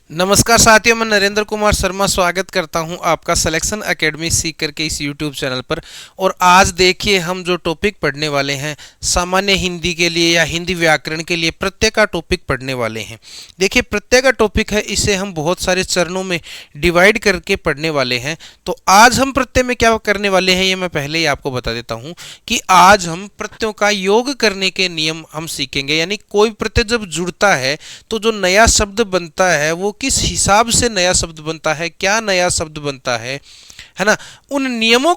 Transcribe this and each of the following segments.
नमस्कार साथियों, मैं नरेंद्र कुमार शर्मा स्वागत करता हूं आपका सिलेक्शन एकेडमी सीख करके इस यूट्यूब चैनल पर। और आज देखिए हम जो टॉपिक पढ़ने वाले हैं सामान्य हिंदी के लिए या हिंदी व्याकरण के लिए प्रत्यय का टॉपिक पढ़ने वाले हैं। देखिए प्रत्यय का टॉपिक है, इसे हम बहुत सारे चरणों में डिवाइड करके पढ़ने वाले हैं। तो आज हम प्रत्यय में क्या करने वाले हैं ये मैं पहले ही आपको बता देता हूँ कि आज हम प्रत्ययों का योग करने के नियम हम सीखेंगे। यानी कोई प्रत्यय जब जुड़ता है तो जो नया शब्द बनता है वो किस हिसाब से नया शब्द बनता है, क्या नया शब्द बनता है ना। उन नियमों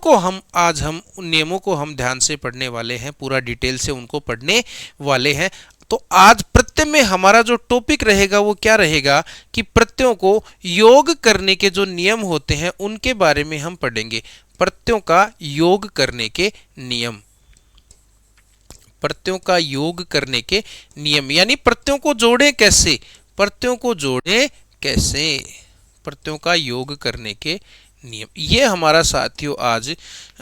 को हम ध्यान से पढ़ने वाले हैं, पूरा डिटेल से उनको पढ़ने वाले हैं। तो आज प्रत्यय में हमारा जो टॉपिक रहेगा वो क्या रहेगा कि प्रत्ययों को योग करने के जो नियम होते हैं उनके बारे में हम पढ़ेंगे। प्रत्ययों का योग करने के नियम, प्रत्ययों का योग करने के नियम यानी प्रत्ययों को जोड़ें कैसे, प्रत्ययों को जोड़ें कैसे, प्रत्ययों का योग करने के नियम, ये हमारा साथियों आज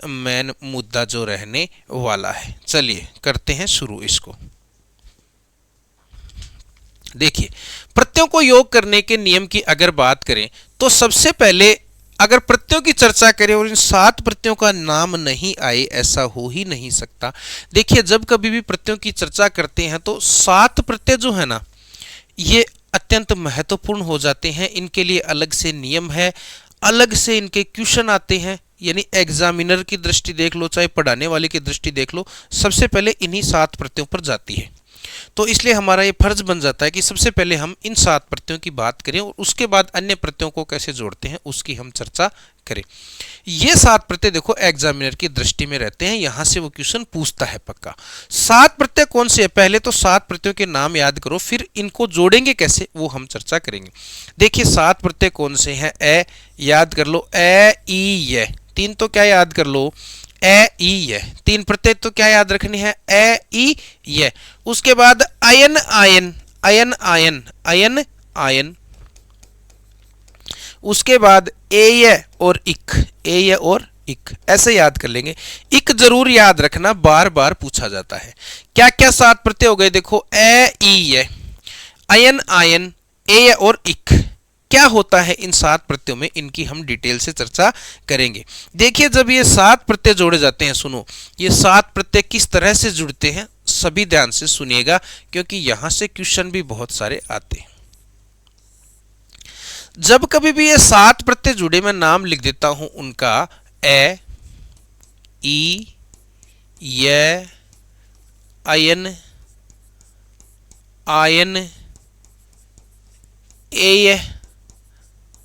मेन मुद्दा जो रहने वाला है। चलिए करते हैं शुरू इसको। देखिए प्रत्ययों को योग करने के नियम की अगर बात करें तो सबसे पहले अगर प्रत्ययों की चर्चा करें और इन 7 प्रत्ययों का नाम नहीं आए, ऐसा हो ही नहीं सकता। देखिए जब कभी भी प्रत्ययों की चर्चा करते हैं तो 7 प्रत्यय जो है ना ये अत्यंत महत्वपूर्ण हो जाते हैं। इनके लिए अलग से नियम है, अलग से इनके क्वेश्चन आते हैं। यानी एग्जामिनर की दृष्टि देख लो चाहे पढ़ाने वाले की दृष्टि देख लो, सबसे पहले इन्हीं 7 प्रत्ययों पर जाती है। तो इसलिए हमारा ये फर्ज बन जाता है कि सबसे पहले हम इन 7 प्रत्ययों की बात करें और उसके बाद अन्य प्रत्ययों को कैसे जोड़ते हैं उसकी हम चर्चा करें। ये 7 प्रत्यय देखो एग्जामिनर की दृष्टि में रहते हैं, यहां से वो क्वेश्चन पूछता है पक्का। 7 प्रत्यय कौन से है, पहले तो 7 प्रत्ययों के नाम याद करो, फिर इनको जोड़ेंगे कैसे वो हम चर्चा करेंगे। देखिए 7 प्रत्यय कौन से हैं, ए याद कर लो, ए ई य, 3 तो क्या याद कर लो, ए ई य, 3 प्रत्यय तो क्या याद रखनी है, ए ई य। उसके बाद अयन आयन, अयन आयन, अयन आयन। उसके बाद एय और इक, एय और इक, ऐसे याद कर लेंगे। इक जरूर याद रखना, बार बार पूछा जाता है। क्या क्या 7 प्रत्यय हो गए देखो, ए ई य, अयन आयन, एय और इक। क्या होता है इन 7 प्रत्ययों में, इनकी हम डिटेल से चर्चा करेंगे। देखिए जब ये 7 प्रत्यय जोड़े जाते हैं, सुनो ये 7 प्रत्यय किस तरह से जुड़ते हैं, सभी ध्यान से सुनिएगा क्योंकि यहां से क्वेश्चन भी बहुत सारे आते हैं। जब कभी भी ये 7 प्रत्यय जुड़े, मैं नाम लिख देता हूं उनका, ए ई य, अयन आयन, एय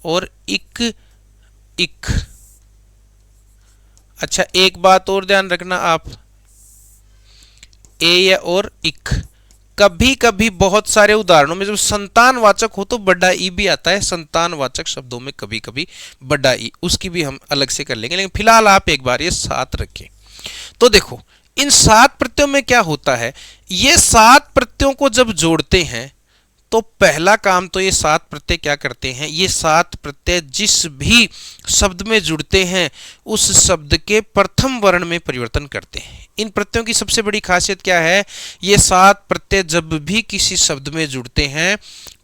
और इक, इक। अच्छा एक बात और ध्यान रखना आप, एय और इक, कभी कभी बहुत सारे उदाहरणों में जब संतानवाचक हो तो बड़ा ई भी आता है। संतानवाचक शब्दों में कभी कभी बड़ा ई, उसकी भी हम अलग से कर लेंगे, लेकिन फिलहाल आप एक बार ये 7 रखें। तो देखो इन 7 प्रत्ययों में क्या होता है, ये 7 प्रत्ययों को जब जोड़ते हैं तो पहला काम तो ये 7 प्रत्यय क्या करते हैं, ये 7 प्रत्यय जिस भी शब्द में जुड़ते हैं उस शब्द के प्रथम वर्ण में परिवर्तन करते हैं। इन प्रत्ययों की सबसे बड़ी खासियत क्या है, ये 7 प्रत्यय जब भी किसी शब्द में जुड़ते हैं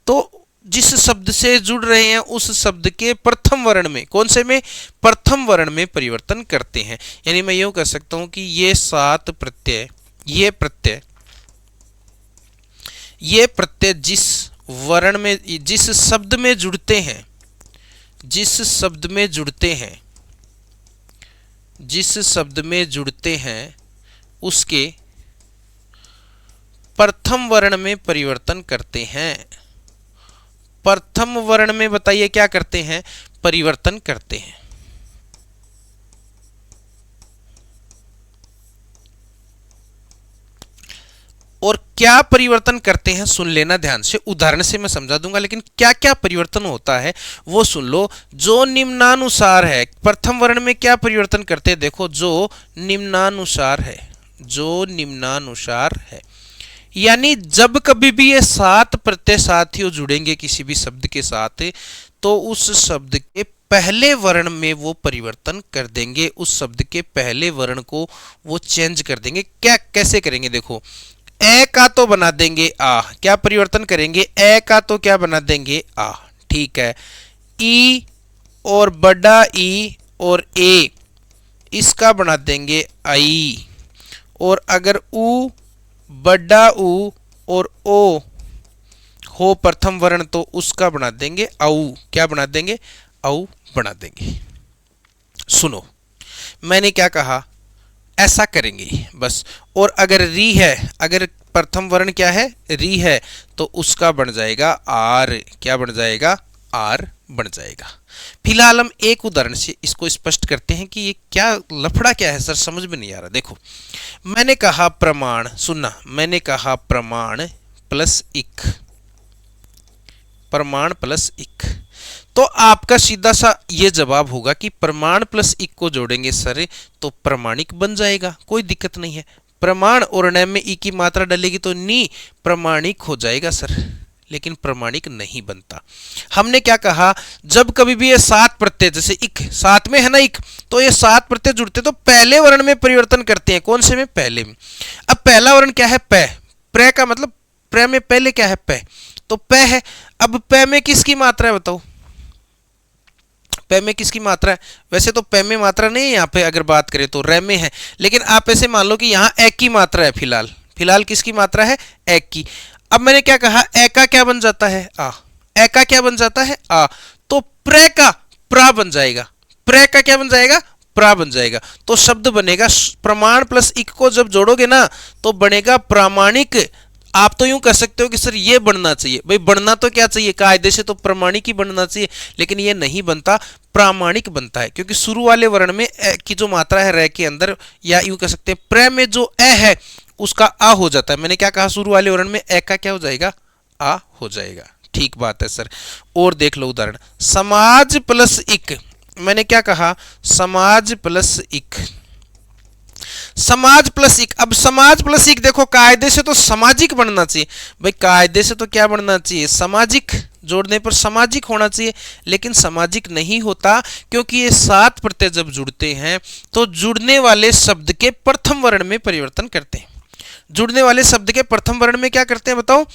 तो जिस शब्द से जुड़ रहे हैं उस शब्द के प्रथम वर्ण में, कौन से में, प्रथम वर्ण में परिवर्तन करते हैं। यानी मैं यूं कह सकता हूं कि ये 7 प्रत्यय, ये प्रत्यय जिस वर्ण में, जिस शब्द में जुड़ते हैं, जिस शब्द में जुड़ते हैं, जिस शब्द में जुड़ते हैं उसके प्रथम वर्ण में परिवर्तन करते हैं। प्रथम वर्ण में बताइए क्या करते हैं, परिवर्तन करते हैं। और क्या परिवर्तन करते हैं सुन लेना ध्यान से, उदाहरण से मैं समझा दूंगा, लेकिन क्या क्या परिवर्तन होता है वो सुन लो। जो निम्नानुसार है, प्रथम वर्ण में क्या परिवर्तन करते हैं, देखो जो निम्नानुसार है, जो निम्नानुसार है। यानी जब कभी भी ये 7 प्रत्यय साथियों जुड़ेंगे किसी भी शब्द के साथ तो उस शब्द के पहले वर्ण में वो परिवर्तन कर देंगे, उस शब्द के पहले वर्ण को वो चेंज कर देंगे। क्या कैसे करेंगे, देखो ए का तो बना देंगे आ, क्या परिवर्तन करेंगे, ए का तो क्या बना देंगे आ, ठीक है। ई और बड़ा ई और ए, इसका बना देंगे आई। और अगर ऊ, बड़ा ऊ और ओ हो प्रथम वर्ण तो उसका बना देंगे औ। क्या बना देंगे? औ बना देंगे। सुनो, मैंने क्या कहा, ऐसा करेंगे बस। और अगर री है, अगर प्रथम वर्ण क्या है? री है, तो उसका बन जाएगा आर। क्या बन जाएगा? आर बन जाएगा। फिलहाल हम एक उदाहरण से इसको स्पष्ट करते हैं कि ये क्या लफड़ा क्या है सर, समझ में नहीं आ रहा। देखो, मैंने कहा प्रमाण, सुनना, मैंने कहा प्रमाण प्लस इक, प्रमाण प्लस इक, तो आपका सीधा सा ये जवाब होगा कि प्रमाण प्लस इक को जोड़ेंगे सर तो प्रमाणिक बन जाएगा, कोई दिक्कत नहीं है। प्रमाण और न में ई की मात्रा डलेगी तो नी प्रमाणिक हो जाएगा सर, लेकिन प्रमाणिक नहीं बनता। हमने क्या कहा, जब कभी भी ये सात प्रत्यय, जैसे इक सात में है ना इक, तो ये सात प्रत्यय जुड़ते तो पहले वर्ण में परिवर्तन करते हैं। कौन से में? पहले में। अब पहला वर्ण क्या है? पै। प्र का मतलब प्र में पहले क्या है? पै, तो पै है। अब पै में किसकी मात्रा है बताओ? पै में किसकी मात्रा है? वैसे तो पै में मात्रा नहीं है यहाँ पे, अगर बात करें तो रै में है, लेकिन आप ऐसे मान लो कि यहाँ एक की मात्रा है। फिलहाल फिलहाल किसकी मात्रा है? एक की। अब मैंने क्या कहा, ए का क्या बन जाता है? आ। ए का क्या बन जाता है? आ। तो प्र का प्रा बन जाएगा। प्र का क्या बन जाएगा? प्रा बन जाएगा। तो शब्द बनेगा, प्रमाण प्लस इक को जब जोड़ोगे ना तो बनेगा प्रामाणिक। आप तो यूं कह सकते हो कि सर ये बनना चाहिए, भाई बनना तो क्या चाहिए, कायदे से तो प्रमाणिक ही बनना चाहिए, लेकिन ये नहीं बनता, प्रामाणिक बनता है। क्योंकि शुरू वाले वर्ण में ए की जो मात्रा है रै के अंदर, या यूं कह सकते हैं प्र में जो ए है उसका आ हो जाता है। मैंने क्या कहा, शुरू वाले वर्ण में ए का क्या हो जाएगा? आ हो जाएगा। ठीक बात है सर। और देख लो उदाहरण, समाज प्लस इक, मैंने क्या कहा, समाज प्लस इक, समाज प्लस इक। अब समाज प्लस इक देखो, कायदे से तो सामाजिक बनना चाहिए भाई, कायदे से तो क्या बनना चाहिए? सामाजिक। जोड़ने पर सामाजिक होना चाहिए, लेकिन सामाजिक नहीं होता, क्योंकि ये सात प्रत्यय जब जुड़ते हैं तो जुड़ने वाले शब्द के प्रथम वर्ण में परिवर्तन करते हैं। जुड़ने वाले शब्द के प्रथम वर्ण में क्या करते हैं बताओ?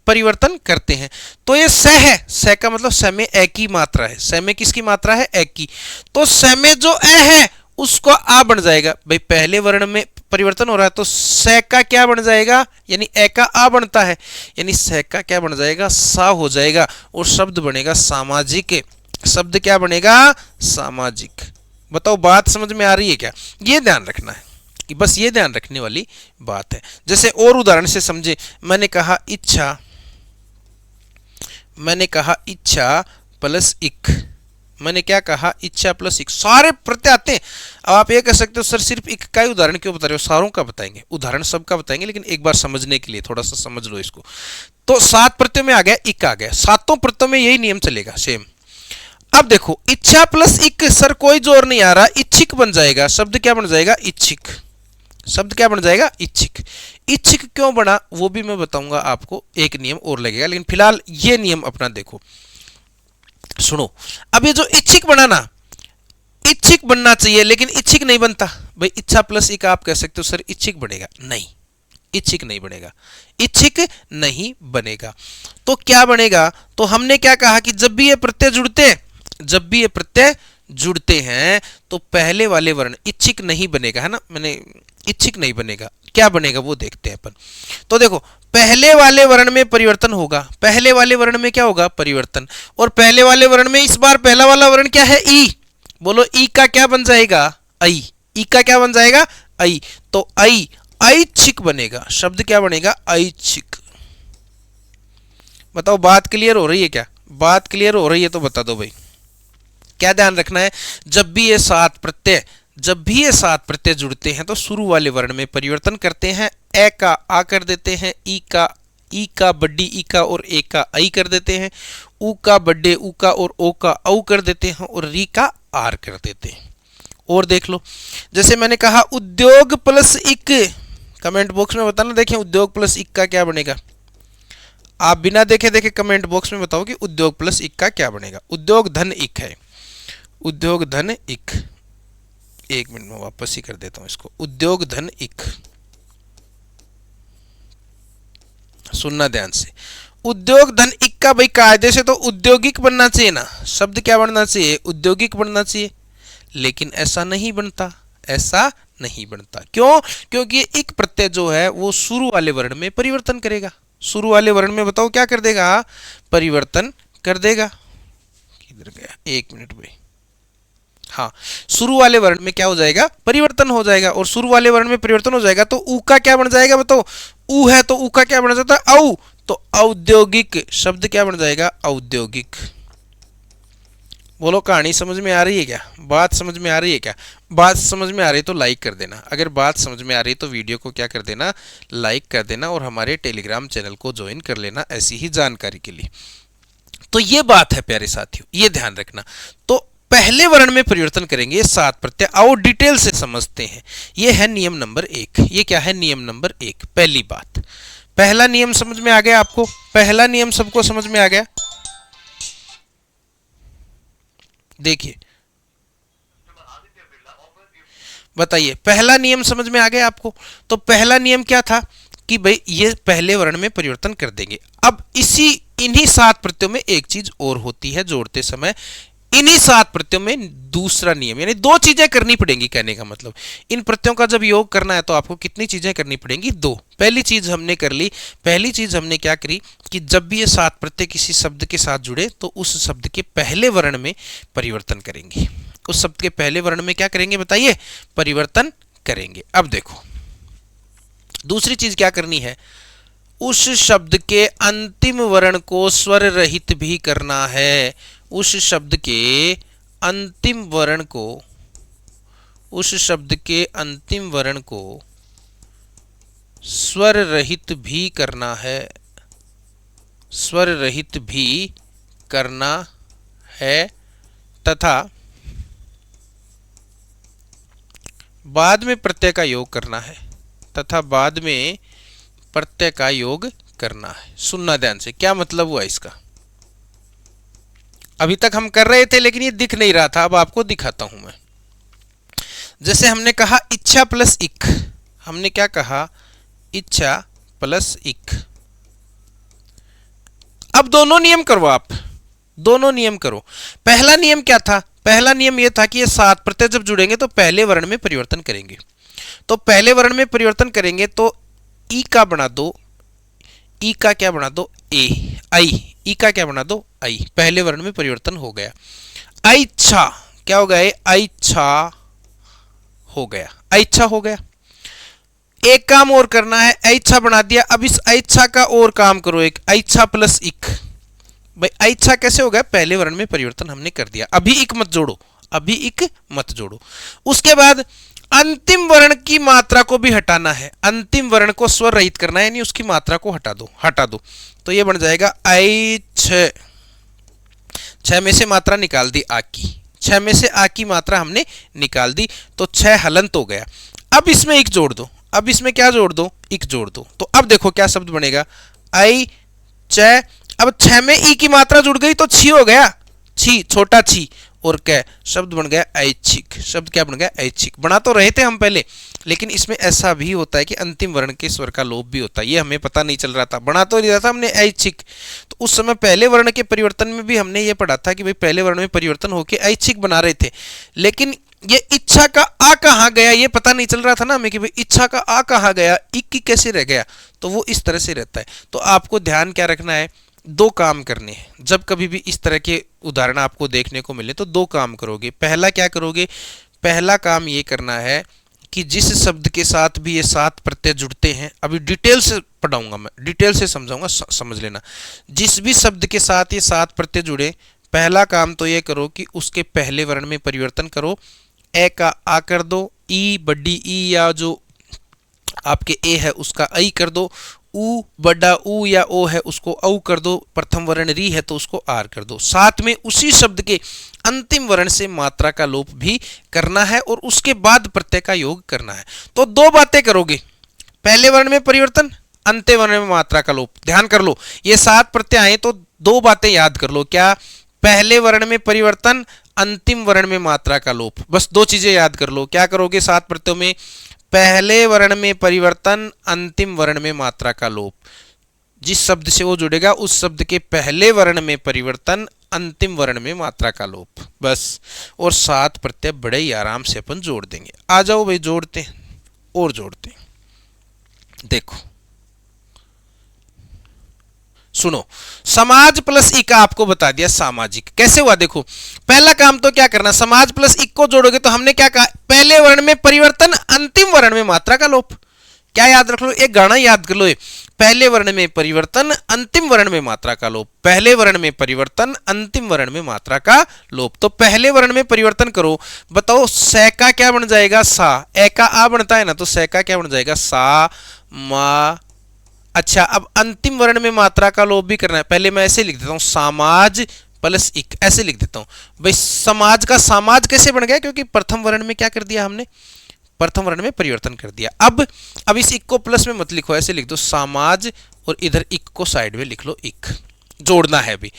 परिवर्तन करते हैं। तो ये स है, स का मतलब स में ए की मात्रा है। स में किसकी मात्रा है? ए की। तो स में जो ए है उसको आ बन जाएगा। भाई पहले वर्ण में परिवर्तन हो रहा है तो स का क्या बन जाएगा? यानी ए का आ बनता है, यानी स का क्या बन जाएगा? सा हो जाएगा, और शब्द बनेगा सामाजिक। शब्द क्या बनेगा? सामाजिक। बताओ बात समझ में आ रही है क्या? ये ध्यान रखना है कि बस ये ध्यान रखने वाली बात है। जैसे और उदाहरण से समझे, मैंने कहा इच्छा, मैंने कहा इच्छा प्लस इक, मैंने क्या कहा? इच्छा प्लस इक। सारे प्रत्यय आते हैं। अब आप ये कह सकते हो सर सिर्फ एक का ही उदाहरण क्यों बता रहे हो? सारों का बताएंगे, उदाहरण सबका बताएंगे, लेकिन एक बार समझने के लिए थोड़ा सा समझ लो इसको। तो सात प्रत्ययों में आ गया इक, आ गया, सातों प्रत्ययों में यही नियम चलेगा सेम। अब देखो इच्छा प्लस इक, सर कोई जोर नहीं आ रहा, इच्छिक बन जाएगा। शब्द क्या बन जाएगा? इच्छिक। शब्द क्या बन जाएगा? इच्छिक। इच्छिक क्यों बना वो भी मैं बताऊंगा आपको, एक नियम और लगेगा, लेकिन फिलहाल ये नियम अपना देखो, सुनो। अब ये जो इच्छिक बना ना, इच्छिक बनना चाहिए, लेकिन इच्छिक नहीं बनता। भाई इच्छा प्लस इक आप कह सकते हो सर इच्छिक बनेगा, नहीं, इच्छिक नहीं बनेगा, इच्छिक नहीं बनेगा। तो क्या बनेगा? तो हमने क्या कहा कि जब भी ये प्रत्यय जुड़ते हैं, जब भी ये प्रत्यय जुड़ते हैं तो पहले वाले वर्ण इच्छिक नहीं बनेगा, है ना, मैंने इच्छिक नहीं बनेगा। क्या बनेगा वो देखते हैं अपन। तो देखो पहले वाले वर्ण में परिवर्तन होगा, पहले वाले वर्ण में क्या होगा? परिवर्तन। और पहले वाले वर्ण में इस बार पहला वाला वर्ण क्या है? ई। बोलो ई का क्या बन जाएगा? आई। ई का क्या बन जाएगा? आई। तो आई, ऐच्छिक बनेगा। शब्द क्या बनेगा? ऐच्छिक। बताओ बात क्लियर हो रही है क्या? बात क्लियर हो रही है तो बता दो भाई। क्या ध्यान रखना है, जब भी ये सात प्रत्यय, जब भी ये सात प्रत्यय जुड़ते हैं तो शुरू वाले वर्ण में परिवर्तन करते हैं। ए का आ कर देते हैं, ई का बड्डी ई का और ए का आई कर देते हैं, ऊ का बड्डे ऊ का और ओ का औ कर देते हैं, और री का आर कर देते हैं। और देख लो, जैसे मैंने कहा उद्योग प्लस इक, कमेंट बॉक्स में बताना, देखें उद्योग प्लस इक का क्या बनेगा। आप बिना देखे देखे कमेंट बॉक्स में बताओ कि उद्योग प्लस इक का क्या बनेगा। उद्योग धन इक है, उद्योग धन इक, एक मिनट में वापस ही कर देता हूं इसको। उद्योग धन इक, सुनना ध्यान से, उद्योग धन इक का भाई कायदे से तो औद्योगिक बनना चाहिए ना, शब्द क्या बनना चाहिए, औद्योगिक बनना चाहिए, लेकिन ऐसा नहीं बनता, ऐसा नहीं बनता। क्यों? क्योंकि एक प्रत्यय जो है वो शुरू वाले वर्ण में परिवर्तन करेगा, शुरू वाले वर्ण में बताओ क्या कर देगा, परिवर्तन कर देगा। किधर गया, एक मिनट भाई, हाँ, शुरू वाले वर्ण में क्या हो जाएगा, परिवर्तन हो जाएगा, और शुरू वाले वर्ण में परिवर्तन हो जाएगा तो ऊ का क्या बन जाएगा बताओ, ऊ है तो ऊ का क्या बन जाता है, औ, तो औद्योगिक, शब्द क्या बन जाएगा, औद्योगिक। बोलो कहानी समझ में आ रही है क्या, बात समझ में आ रही है क्या? बात समझ में आ रही है तो लाइक कर देना, अगर बात समझ में आ रही है तो वीडियो को क्या कर देना, लाइक कर देना, और हमारे टेलीग्राम चैनल को ज्वाइन कर लेना ऐसी ही जानकारी के लिए। तो ये बात है प्यारे साथियों, ये ध्यान रखना। तो पहले वर्ण में परिवर्तन करेंगे ये 7 प्रत्यय, आओ डिटेल से समझते हैं। ये है नियम नंबर 1। ये क्या है, नियम नंबर 1। पहली बात, पहला नियम समझ में आ गया आपको, पहला नियम सबको समझ में आ गया। देखिए बताइए, पहला नियम समझ में आ गया आपको। तो पहला नियम क्या था कि भाई ये पहले वर्ण में परिवर्तन कर देंगे। अब इन्हीं 7 प्रत्ययों में एक चीज और होती है जोड़ते समय, इन्हीं 7 प्रत्ययों में दूसरा नियम, यानी 2 चीजें करनी पड़ेंगी। कहने का मतलब, इन प्रत्ययों का जब योग करना है तो आपको कितनी चीजें करनी पड़ेंगी, 2। पहली चीज हमने कर ली, पहली चीज हमने क्या करी कि जब भी ये 7 प्रत्यय किसी शब्द के साथ जुड़े तो उस शब्द के पहले वर्ण में परिवर्तन करेंगे, उस शब्द के पहले वर्ण में क्या करेंगे बताइए, परिवर्तन करेंगे। अब देखो दूसरी चीज क्या करनी है, उस शब्द के अंतिम वर्ण को स्वर रहित भी करना है, उस शब्द के अंतिम वर्ण को, उस शब्द के अंतिम वर्ण को स्वर रहित भी करना है, स्वर रहित भी करना है, तथा बाद में प्रत्यय का योग करना है, तथा बाद में प्रत्यय का योग करना है। सुनना ध्यान से, क्या मतलब हुआ इसका, अभी तक हम कर रहे थे लेकिन ये दिख नहीं रहा था, अब आपको दिखाता हूं मैं। जैसे हमने कहा इच्छा प्लस इक, हमने क्या कहा, इच्छा प्लस इक। अब दोनों नियम करो आप, दोनों नियम करो। पहला नियम क्या था, पहला नियम यह था कि ये 7 प्रत्यय जब जुड़ेंगे तो पहले वर्ण में परिवर्तन करेंगे। तो पहले वर्ण में परिवर्तन करेंगे तो ई का बना दो, ई का क्या बना दो, ए, आई, ई का क्या बना दो, आई, पहले वर्ण में परिवर्तन हो गया। ऐच्छा क्या हो गया, ऐच्छा हो गया, ऐच्छा हो गया। एक काम और करना है, ऐच्छा बना दिया, अब इस ऐच्छा का और काम करो, एक ऐच्छा प्लस इक। भाई ऐच्छा कैसे हो गया, पहले वर्ण में परिवर्तन हमने कर दिया, अभी इक मत जोड़ो, अभी इक मत जोड़ो। उसके बाद अंतिम वर्ण की मात्रा को भी हटाना है, अंतिम वर्ण को स्वर रहित करना है, यानी उसकी मात्रा को हटा दो, हटा दो। तो ये बन जाएगा ऐछ, 6 में से मात्रा निकाल दी आ की, 6 में से आ की मात्रा हमने निकाल दी, तो 6 हलंत हो गया। अब इसमें इक जोड़ दो, अब इसमें क्या जोड़ दो, इक जोड़ दो। तो अब देखो क्या शब्द बनेगा, आई च, अब 6 में ई की मात्रा जुड़ गई तो छी हो गया, छी, छोटा छी, और क्या शब्द बन गया ऐच्छिक, शब्द क्या बन गया, ऐच्छिक। बना तो रहे थे हम पहले, लेकिन इसमें ऐसा भी होता है कि अंतिम वर्ण के स्वर का लोप भी होता है, ये हमें पता नहीं चल रहा था, बना तो नहीं रहा था हमने ऐच्छिक। तो उस समय पहले वर्ण के परिवर्तन में भी हमने ये पढ़ा था कि भाई पहले वर्ण में परिवर्तन होकर ऐच्छिक बना रहे थे, लेकिन ये इच्छा का आ कहाँ गया ये पता नहीं चल रहा था ना हमें कि भाई इच्छा का आ कहाँ गया, इक की कैसे रह गया। तो वो इस तरह से रहता है। तो आपको ध्यान क्या रखना है, 2 काम करने हैं। जब कभी भी इस तरह के उदाहरण आपको देखने को मिले तो 2 काम करोगे। पहला क्या करोगे, पहला काम ये करना है कि जिस शब्द के साथ भी ये 7 प्रत्यय जुड़ते हैं, अभी डिटेल से पढ़ाऊंगा मैं, डिटेल से समझाऊंगा, समझ लेना। जिस भी शब्द के साथ ये 7 प्रत्यय जुड़े, पहला काम तो ये करो कि उसके पहले वर्ण में परिवर्तन करो, ए का आ कर दो, ई बड़ी ई या जो आपके ए है उसका आई कर दो, ऊ बड़ा ऊ या ओ है उसको औ कर दो, प्रथम वर्ण री है तो उसको आर कर दो। साथ में उसी शब्द के अंतिम वर्ण से मात्रा का लोप भी करना है और उसके बाद प्रत्यय का योग करना है। तो 2 बातें करोगे, पहले वर्ण में परिवर्तन, अंतिम वर्ण में मात्रा का लोप। ध्यान कर लो, ये 7 प्रत्यय आए तो 2 बातें याद कर लो, क्या, पहले वर्ण में परिवर्तन, अंतिम वर्ण में मात्रा का लोप। बस 2 चीजें याद कर लो। क्या करोगे 7 प्रत्ययों में, पहले वर्ण में परिवर्तन, अंतिम वर्ण में मात्रा का लोप। जिस शब्द से वो जुड़ेगा उस शब्द के पहले वर्ण में परिवर्तन, अंतिम वर्ण में मात्रा का लोप, बस। और 7 प्रत्यय बड़े ही आराम से अपन जोड़ देंगे। आ जाओ भाई जोड़ते हैं और जोड़ते हैं। देखो सुनो, समाज प्लस इक आपको बता दिया सामाजिक कैसे हुआ। देखो पहला काम तो क्या करना, समाज प्लस इक को जोड़ोगे तो हमने क्या कहा, पहले वर्ण में परिवर्तन, अंतिम वर्ण में मात्रा का लोप। क्या याद रख लो, एक गाना याद कर लो, पहले वर्ण में परिवर्तन, अंतिम वर्ण में मात्रा का लोप, पहले वर्ण में परिवर्तन, अंतिम वर्ण में मात्रा का लोप। तो पहले वर्ण में परिवर्तन करो, बताओ स का क्या बन जाएगा, सा। ए का आ बनता है ना, तो स का क्या बन जाएगा, सा मा। अच्छा अब अंतिम वर्ण में मात्रा का लोप भी करना है, पहले मैं ऐसे लिख देता हूं, समाज प्लस इक, ऐसे लिख देता हूं भाई। समाज का सामाज कैसे बन गया, क्योंकि प्रथम वर्ण में क्या कर दिया हमने, प्रथम वर्ण में परिवर्तन कर दिया। अब इस इक को प्लस में मत लिखो, ऐसे लिख दो समाज, और इधर इक को साइड में लिख लो, इक जोड़ना है अभी।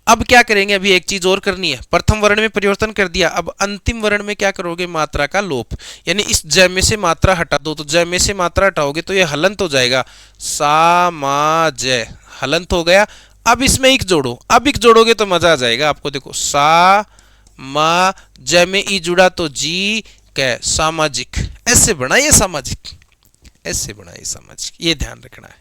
अब क्या करेंगे, अभी एक चीज और करनी है, प्रथम वर्ण में परिवर्तन कर दिया, अब अंतिम वर्ण में क्या करोगे, मात्रा का लोप, यानी इस ज में से मात्रा हटा दो, तो ज में से मात्रा हटाओगे तो ये हलंत हो जाएगा, सा मा ज, हलंत हो गया। अब इसमें इक जोड़ो, अब इक जोड़ोगे तो मजा आ जाएगा आपको। देखो सा मा ज में ई जुड़ा तो जी कै, सामाजिक, ऐसे बनाइए सामाजिक, ऐसे बनाइए सामाजिक, ये ध्यान रखना है।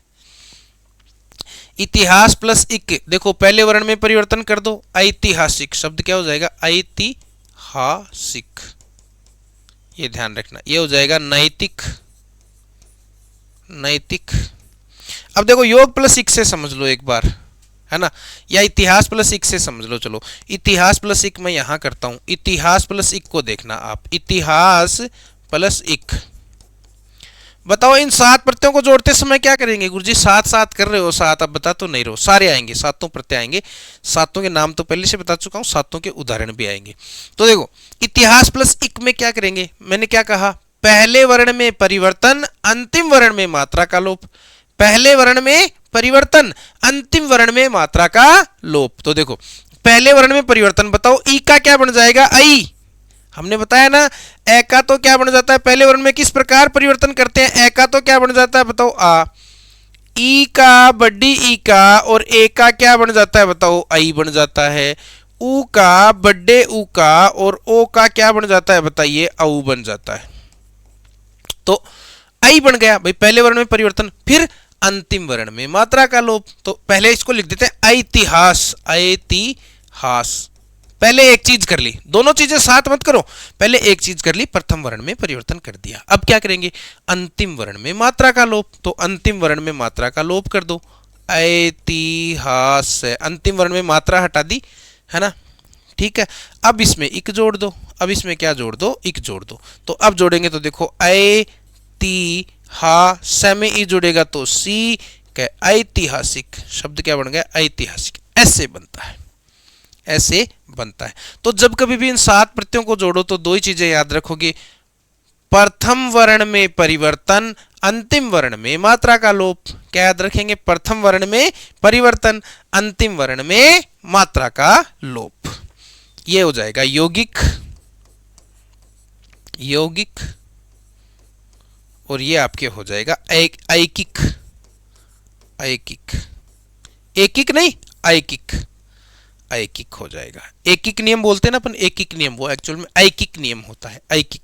इतिहास प्लस इक, देखो पहले वर्ण में परिवर्तन कर दो, ऐतिहासिक, शब्द क्या हो जाएगा, ऐतिहासिक, ये ध्यान रखना, ये हो जाएगा नैतिक, नैतिक। अब देखो योग प्लस इक से समझ लो एक बार, है ना, या इतिहास प्लस इक से समझ लो। चलो इतिहास प्लस इक मैं यहां करता हूं, इतिहास प्लस इक को देखना आप, इतिहास प्लस इक। बताओ इन 7 प्रत्ययों को जोड़ते समय क्या करेंगे, गुरुजी 7 7 कर रहे हो, 7 अब बता तो नहीं रहो, सारे आएंगे, 7 प्रत्यय आएंगे, 7 के नाम तो पहले से बता चुका हूं, 7 के उदाहरण भी आएंगे। तो देखो इतिहास प्लस इक में क्या करेंगे, मैंने क्या कहा, पहले वर्ण में परिवर्तन, अंतिम वर्ण में मात्रा का लोप, पहले वर्ण में परिवर्तन, अंतिम वर्ण में मात्रा का लोप। तो देखो पहले वर्ण में परिवर्तन, बताओ ई का क्या बन जाएगा, आई, हमने बताया ना, ए का तो क्या बन जाता है, पहले वर्ण में किस प्रकार परिवर्तन करते हैं, ए का तो क्या बन जाता है, बताओ आ, ई का बड्डी ई का, और ए का क्या बन जाता है, बताओ आई बन जाता है, ऊ का बड्डे ऊ का, और ओ का क्या बन जाता है, बताइए औ बन जाता है। तो आई बन गया भाई, पहले वर्ण में परिवर्तन, फिर अंतिम वर्ण में मात्रा का लोप। तो पहले इसको लिख देते हैं ऐतिहास, ऐतिहास। पहले एक चीज कर ली, दोनों चीजें साथ मत करो, पहले एक चीज कर ली, प्रथम वर्ण में परिवर्तन कर दिया। अब क्या करेंगे, अंतिम वर्ण में मात्रा का लोप, तो अंतिम वर्ण में मात्रा का लोप कर दो, ऐतिहास, अंतिम वर्ण में मात्रा हटा दी, है ना, ठीक है। अब इसमें इक जोड़ दो, अब इसमें क्या जोड़ दो, इक जोड़ दो। तो अब जोड़ेंगे तो देखो ऐतिहास में ई जुड़ेगा तो सी कै, ऐतिहासिक, शब्द क्या बन गया, ऐतिहासिक, ऐसे बनता है, ऐसे बनता है। तो जब कभी भी इन 7 प्रत्ययों को जोड़ो तो दो ही चीजें याद रखोगे, प्रथम वर्ण में परिवर्तन, अंतिम वर्ण में मात्रा का लोप। क्या याद रखेंगे, प्रथम वर्ण में परिवर्तन, अंतिम वर्ण में मात्रा का लोप। ये हो जाएगा यौगिक, यौगिक, और ये आपके हो जाएगा ऐकिक, ऐकिक, एकिक नहीं ऐकिक, ऐकिक हो जाएगा। एकिक नियम बोलते हैं ना अपन, एकिक नियम, वो एक्चुअल में ऐकिक नियम होता है, ऐकिक।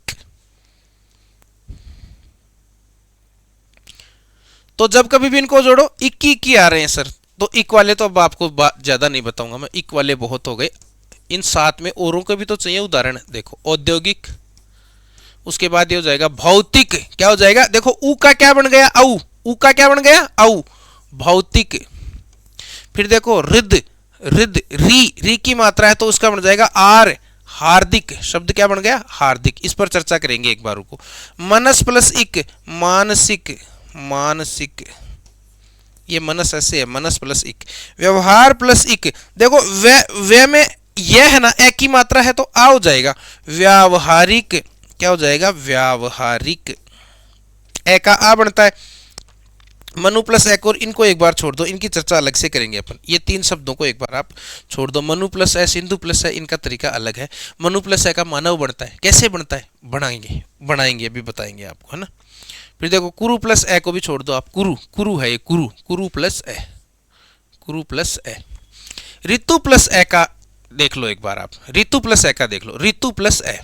तो जब कभी भी इनको जोड़ो, इक्की इक्की आ रहे हैं सर, तो इक वाले तो अब आपको ज्यादा नहीं बताऊंगा मैं, इक वाले बहुत हो गए। इन 7 में औरों के भी तो चाहिए उदाहरण, देखो औद्योगिक, उसके बाद ये हो जाएगा भौतिक, क्या हो जाएगा, देखो ऊ का क्या बन गया, औ, ऊ का क्या बन गया, औ, भौतिक। फिर देखो रिद, रिद, री की मात्रा है तो उसका बन जाएगा आर, हार्दिक, शब्द क्या बन गया, हार्दिक। इस पर चर्चा करेंगे एक बार को। मनस प्लस इक, मानसिक, मानसिक, ये मनस ऐसे है, मनस प्लस इक। व्यवहार प्लस इक, देखो वे में यह है ना, ए की मात्रा है तो आ हो जाएगा, व्यावहारिक, क्या हो जाएगा, व्यावहारिक, ए का आ बनता है। मनु प्लस एक, और इनको एक बार छोड़ दो, इनकी चर्चा अलग से करेंगे अपन, ये 3 शब्दों को एक बार आप छोड़ दो। मनु प्लस है, सिंधु प्लस है, इनका तरीका अलग है। मनु प्लस है का मानव बनता है, कैसे बनता है, बनाएंगे, बनाएंगे अभी बताएंगे आपको, है ना। फिर देखो कुरु प्लस ए को भी छोड़ दो आप, कुरु, कुरु है ये, कुरु, कुरु प्लस ए, कुरु प्लस ए। ऋतु प्लस ए का देख लो एक बार आप, ऋतु प्लस ए का देख लो, ऋतु प्लस ए,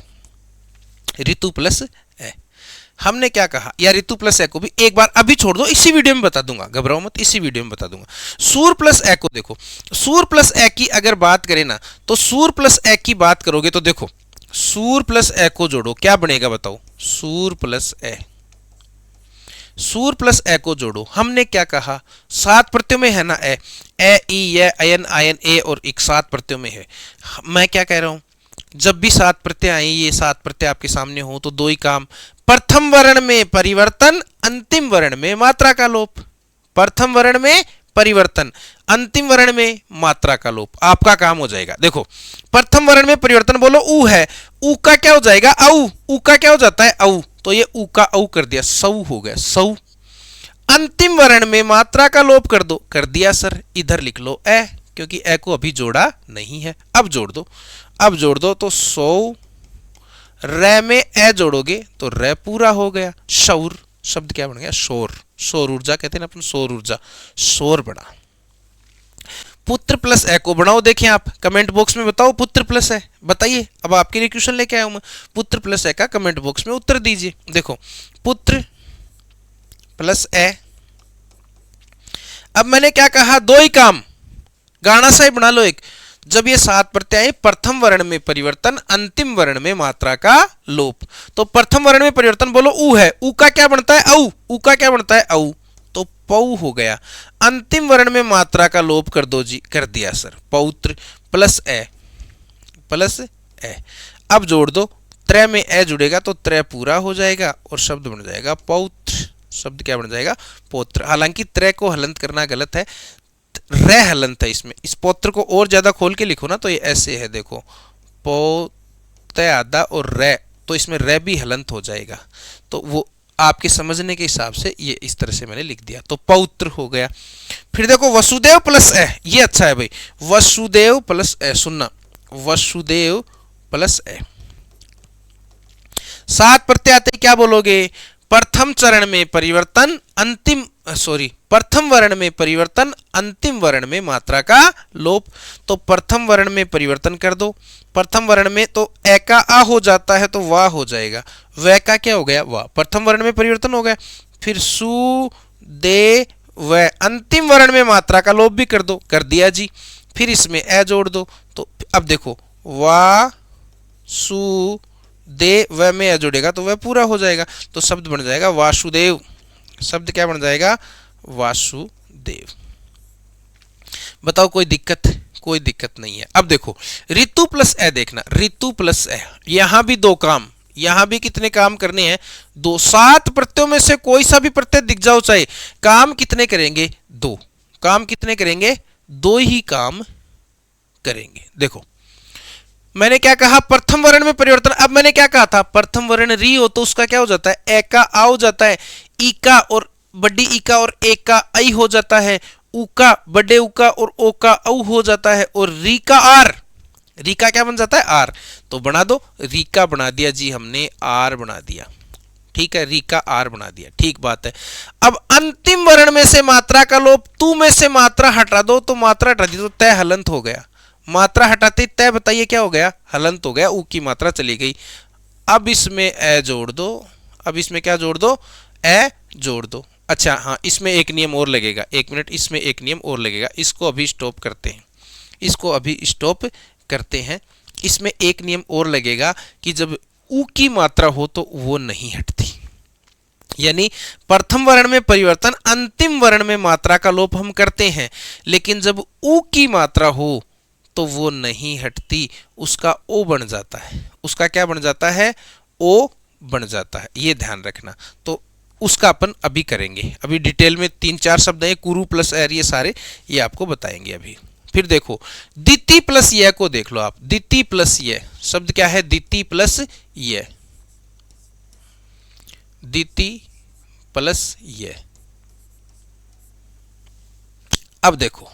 ऋतु प्लस ए। हमने क्या कहा, या ऋतु प्लस ए को भी एक बार अभी छोड़ दो, इसी वीडियो में बता दूंगा, घबराओ मत, इसी वीडियो में बता दूंगा। सूर प्लस ए को देखो, सूर प्लस ए की अगर बात करें ना, तो सूर प्लस ए की बात करोगे तो देखो, सूर प्लस ए को जोड़ो, क्या बनेगा बताओ, सूर प्लस ए, सूर प्लस ए को जोड़ो। हमने क्या कहा, 7 प्रत्ययों में है ना ए, ई, ये, अयन, आयन, ए और एक 7 प्रत्ययों में है। मैं क्या कह रहा हूं, जब भी 7 प्रत्यय आए, ये 7 प्रत्यय आपके सामने हो, तो दो ही काम, प्रथम वर्ण में परिवर्तन, अंतिम वर्ण में मात्रा का लोप। प्रथम वर्ण में परिवर्तन, अंतिम वर्ण में मात्रा का लोप, आपका काम हो जाएगा। देखो, प्रथम वर्ण में परिवर्तन बोलो, ऊ है, ऊ का क्या हो जाएगा, औ, ऊ का क्या हो जाता है, औ, तो ये ऊ का औ कर दिया, सौ हो गया, सौ। अंतिम वर्ण में मात्रा का लोप कर दो, कर दिया सर, इधर लिख लो ए, क्योंकि ए को अभी जोड़ा नहीं है, अब जोड़ दो, अब जोड़ दो तो 100, रे में ए जोड़ोगे तो रे पूरा हो गया, शौर शब्द क्या बन गया, शोर, सौर ऊर्जा कहते हैं ना अपन, सौर ऊर्जा, शोर बना। पुत्र प्लस ए को बनाओ, देखें आप कमेंट बॉक्स में बताओ, पुत्र प्लस ए बताइए, अब आपके लिए क्वेश्चन लेके आया हूं मैं, पुत्र प्लस ए का कमेंट बॉक्स में उत्तर दीजिए। देखो, पुत्र प्लस ए, अब मैंने क्या कहा, दो ही काम, गाना सा ही बना लो एक, जब ये 7 प्रत्यय आए, प्रथम वर्ण में परिवर्तन, अंतिम वर्ण में मात्रा का लोप। तो प्रथम वर्ण में परिवर्तन बोलो, ऊ है, ऊ का क्या बनता है, औ, ऊ का क्या बनता है, औ, तो पौ हो गया। अंतिम वर्ण में मात्रा का लोप कर दो जी, कर दिया सर, पौत्र प्लस ए, प्लस ए। अब जोड़ दो, त्रय में ए जुड़ेगा तो त्रय पूरा हो जाएगा और शब्द बन जाएगा पौत्र, शब्द क्या बन जाएगा, पौत्र। हालांकि त्रय को हलंत करना गलत है, रे हलंत है इसमें, इस पौत्र को और ज्यादा खोल के लिखो ना तो ये ऐसे है, देखो पौ तय आधा और रे, तो इसमें रे भी हलंत हो जाएगा, तो वो आपके समझने के हिसाब से ये इस तरह से मैंने लिख दिया, तो पौत्र हो गया। फिर देखो, वसुदेव प्लस ए, ये अच्छा है भाई, वसुदेव प्लस ए, सुनना, वसुदेव प्लस ए, 7 प्रत्यय आते क्या बोलोगे, प्रथम चरण में परिवर्तन, अंतिम प्रथम वर्ण में परिवर्तन, अंतिम वर्ण में मात्रा का लोप। तो प्रथम वर्ण में परिवर्तन कर दो, प्रथम वर्ण में तो ए का आ हो जाता है तो वाह हो जाएगा, वह का क्या हो गया, वाह, प्रथम वर्ण में परिवर्तन हो गया। फिर सु, दे, वह, अंतिम वर्ण में मात्रा का लोप भी कर दो, कर दिया जी। फिर इसमें ए जोड़ दो, तो अब देखो, वा, सु, दे, वह में ए जोड़ेगा तो वह पूरा हो जाएगा, तो शब्द बन जाएगा वासुदेव, शब्द क्या बन जाएगा, वासुदेव। बताओ कोई दिक्कत, कोई दिक्कत नहीं है। अब देखो, ऋतु प्लस ए देखना, ऋतु प्लस ए, यहां भी दो काम, यहां भी कितने काम करने हैं, दो। 7 प्रत्ययों में से कोई सा भी प्रत्यय दिख जाओ चाहे, काम कितने करेंगे, दो, काम कितने करेंगे, दो ही काम करेंगे। देखो, मैंने क्या कहा, प्रथम वर्ण में परिवर्तन, अब मैंने क्या कहा था, प्रथम वर्ण री हो तो उसका क्या हो जाता है, ए का आ हो जाता है, ई का और बड़ी ई का और ए का आई हो जाता है, ऊ का बड़े ऊ का और ओ का औ हो जाता है, और री का आर, री का क्या बन जाता है, आर, तो बना दो, री का बना दिया जी हमने, आर बना दिया, ठीक है, री का आर बना दिया, ठीक बात है। अब अंतिम वर्ण में से मात्रा का लोप, तू में से मात्रा हटा दो, तो मात्रा हटा दी तो तय हलंत हो गया, मात्रा हटाते तय बताइए क्या हो गया, हलंत हो गया, ऊ की मात्रा चली गई। अब इसमें ए जोड़ दो, अब इसमें क्या जोड़ दो, ए जोड़ दो। अच्छा हाँ, इसमें एक नियम और लगेगा, एक मिनट, इसमें एक नियम और लगेगा, इसको अभी स्टॉप करते हैं, इसको अभी स्टॉप करते हैं। इसमें एक नियम और लगेगा कि जब ऊ की मात्रा हो तो वो नहीं हटती, यानी प्रथम वर्ण में परिवर्तन, अंतिम वर्ण में मात्रा का लोप हम करते हैं, लेकिन जब ऊ की मात्रा हो तो वो नहीं हटती, उसका ओ बन जाता है, उसका क्या बन जाता है, ओ बन जाता है, ये ध्यान रखना। तो उसका अपन अभी करेंगे, अभी डिटेल में 3-4 शब्द हैं, कुरु प्लस एर, ये सारे ये आपको बताएंगे अभी। फिर देखो, दिति प्लस ये को देख लो आप, दिति प्लस ये शब्द क्या है, दिति प्लस ये, दिति प्लस ये। अब देखो,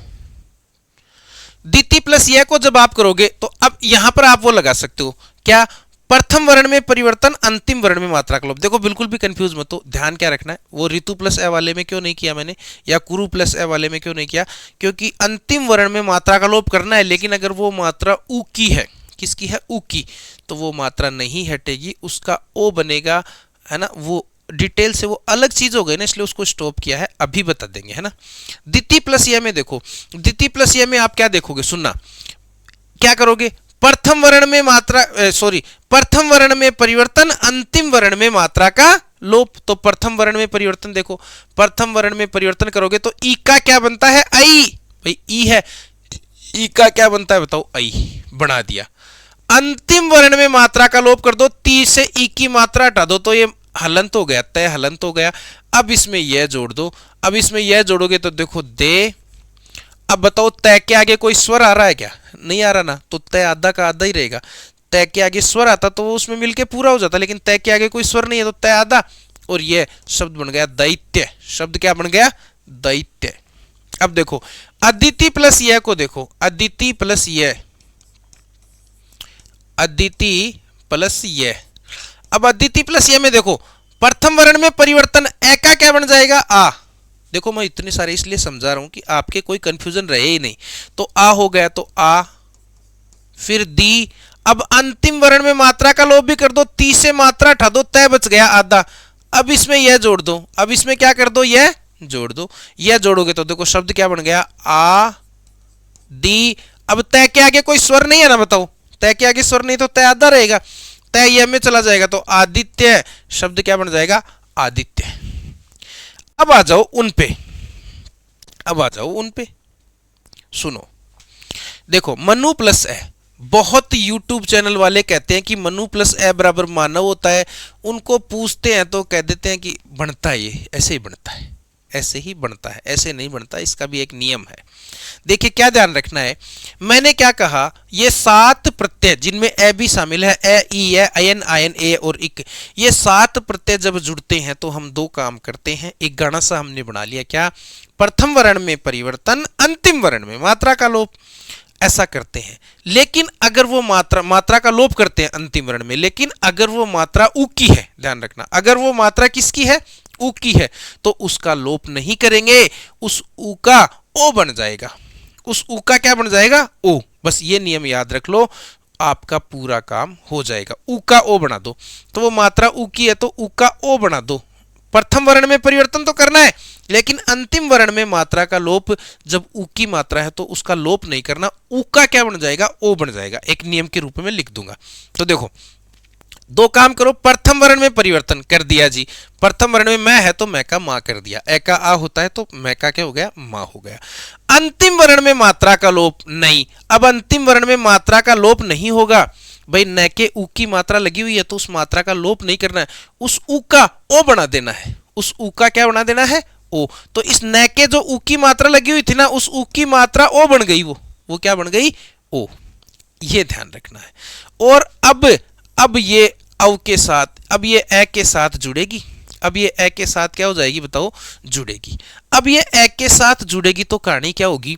दिति प्लस ये को जब आप करोगे तो अब यहां पर आप वो लगा सकते हो क्या, प्रथम वर्ण में परिवर्तन, अंतिम वर्ण में मात्रा का लोप। देखो बिल्कुल भी कंफ्यूज मत हो, ध्यान क्या रखना है, वो ऋतु प्लस ए वाले में क्यों नहीं किया मैंने, या कुरु प्लस ए वाले में क्यों नहीं किया, क्योंकि अंतिम वर्ण में मात्रा का लोप करना है, लेकिन अगर वो मात्रा ऊ की है, किसकी है, ऊ की, तो वो मात्रा नहीं हटेगी, उसका ओ बनेगा, है ना। वो डिटेल से वो अलग चीज हो गई ना, इसलिए उसको स्टॉप किया है, अभी बता देंगे, है ना। द्वितीय प्लस ये में देखो, द्वितीय प्लस ये में आप क्या देखोगे, सुनना, क्या करोगे, प्रथम वर्ण में मात्रा सॉरी प्रथम वर्ण में परिवर्तन, अंतिम वर्ण में मात्रा का लोप। तो प्रथम वर्ण में परिवर्तन देखो, प्रथम वर्ण में परिवर्तन करोगे तो ई का क्या बनता है, आई, भाई ई है, ई का क्या बनता है बताओ, आई, बना दिया। अंतिम वर्ण में मात्रा का लोप कर दो, ती से ई की मात्रा हटा दो, तो ये हलंत हो गया, तय हलंत हो गया। अब इसमें यह जोड़ दो, अब इसमें यह जोड़ोगे तो देखो दे। अब बताओ तय के आगे कोई स्वर आ रहा है क्या, नहीं आ रहा ना, तो तय आधा का आधा ही रहेगा। तय के आगे स्वर आता तो वो उसमें मिलके पूरा हो जाता, लेकिन तय के आगे कोई स्वर नहीं है तो तय आधा, और ये शब्द बन गया दैत्य। शब्द क्या बन गया, दैत्य। अब देखो अदिति प्लस यह को देखो, अदिति प्लस यह, अदिति प्लस यह। अब अदिति प्लस यह में देखो, प्रथम वर्ण में परिवर्तन, ए का क्या बन जाएगा, आ। देखो मैं इतने सारे इसलिए समझा रहा हूं कि आपके कोई कंफ्यूजन रहे ही नहीं। तो आ हो गया तो आ, फिर दी। अब अंतिम वर्ण में मात्रा का लोप भी कर दो, ती से मात्रा हटा दो, तय बच गया आधा। अब इसमें यह जोड़ दो, अब इसमें क्या कर दो, यह जोड़ दो, यह जोड़ोगे तो देखो शब्द क्या बन गया, आ दी। अब तय के आगे कोई स्वर नहीं है ना, बताओ, तय के आगे स्वर नहीं तो तय आधा रहेगा, तय यह में चला जाएगा तो आदित्य, शब्द क्या बन जाएगा, आदित्य। अब आ जाओ उन पे, अब आ जाओ उन पे, सुनो, देखो मनु प्लस ए, बहुत यूट्यूब चैनल वाले कहते हैं कि मनु प्लस ए बराबर मानव होता है। उनको पूछते हैं तो कह देते हैं कि बनता है, ये ऐसे ही बनता है, ऐसे ही बनता है, ऐसे नहीं बनता, इसका भी एक नियम है। देखिए क्या ध्यान रखना है, मैंने क्या कहा, ये 7 प्रत्यय जिनमें ए भी शामिल है, ए ई ए अयन आयन ए और इक, ये 7 प्रत्यय जब जुड़ते हैं तो हम दो काम करते हैं। एक गाना सा हमने बना लिया, क्या, प्रथम वर्ण में परिवर्तन, अंतिम वर्ण में मात्रा का लोप, ऐसा करते हैं। लेकिन अगर वो मात्रा का लोप करते हैं अंतिम वर्ण में, लेकिन अगर वो मात्रा ऊ की है, ध्यान रखना, अगर वो मात्रा किसकी है, ऊ की है, तो उसका लोप नहीं करेंगे, उस ऊ का ओ बन जाएगा, उस ऊ का क्या बन जाएगा, ओ। बस ये नियम याद रख लो, आपका पूरा काम हो जाएगा। ऊ का ओ बना दो, तो वो मात्रा ऊ की है तो ऊ का ओ बना दो। प्रथम वर्ण में परिवर्तन तो करना है, लेकिन अंतिम वर्ण में मात्रा का लोप, जब ऊ की मात्रा है तो उसका लोप नहीं करना, ऊ का क्या बन जाएगा, ओ बन जाएगा। एक नियम के रूप में लिख दूंगा। तो देखो दो काम करो, प्रथम वर्ण में परिवर्तन कर दिया जी, प्रथम वर्ण में मैं है तो मैं का मां कर दिया, ए का आ होता है तो मैं का क्या हो गया, मां हो गया। अंतिम वर्ण में मात्रा का लोप नहीं, अब अंतिम वर्ण में मात्रा का लोप नहीं होगा भाई, न के ऊ की मात्रा लगी हुई है तो उस मात्रा का लोप नहीं करना है, उस ऊ का ओ बना देना है, उस ऊ का क्या बना देना है, ओ। तो इस न के जो ऊ की मात्रा लगी हुई थी ना, उस ऊ की मात्रा ओ बन गई, वो क्या बन गई, ओ। ये ध्यान रखना है। और अब ये अव के साथ, अब ये ए के साथ जुड़ेगी, अब ये ए के साथ क्या हो जाएगी बताओ, जुड़ेगी। अब ये ए के साथ जुड़ेगी तो कहानी क्या होगी,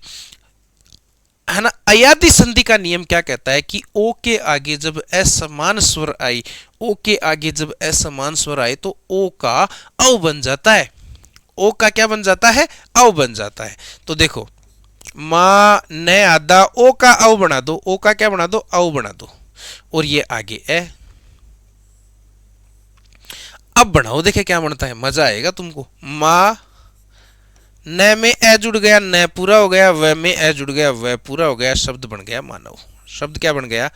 है ना। अयादी संधि का नियम क्या कहता है कि ओ के आगे जब असमान स्वर आई, ओ के आगे जब असमान स्वर आए तो ओ का अव बन जाता है, ओ का क्या बन जाता है, अव बन जाता है। तो देखो मां ने आधा, ओ का अव बना दो, ओ का क्या बना दो, अव बना दो, और ये आगे ए। अब बनाओ, देखे क्या बनता है, मजा आएगा तुमको। मां न में ए जुड़ गया, न पूरा हो गया, व में ए जुड़ गया, व पूरा हो गया, शब्द बन गया मानव। शब्द क्या बन गया,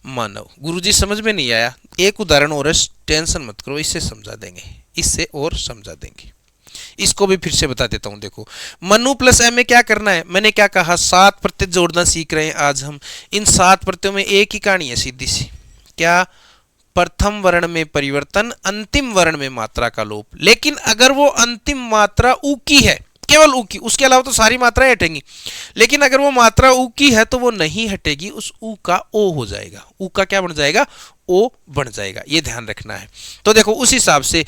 मानव। गुरुजी समझ में नहीं आया, एक उदाहरण और है, टेंशन मत करो, इससे समझा देंगे, इससे और समझा देंगे। इसको भी फिर से बता देता हूं। देखो मनु प्लस ए में क्या करना है, मैंने क्या कहा, 7 प्रत्यय जोड़ना सीख रहे हैं आज हम। इन 7 प्रत्ययों में एक ही कहानी है सीधी सी, क्या, प्रथम वर्ण में परिवर्तन, अंतिम वर्ण में मात्रा का लोप। लेकिन अगर वो अंतिम मात्रा ऊ की है, केवल ऊ की, उसके अलावा तो सारी मात्राएं हटेंगी, लेकिन अगर वो मात्रा ऊ की है तो वो नहीं हटेगी, उस ऊ का ओ हो जाएगा, ऊ का क्या बन जाएगा, ओ बन जाएगा। ये ध्यान रखना है। तो देखो उस हिसाब से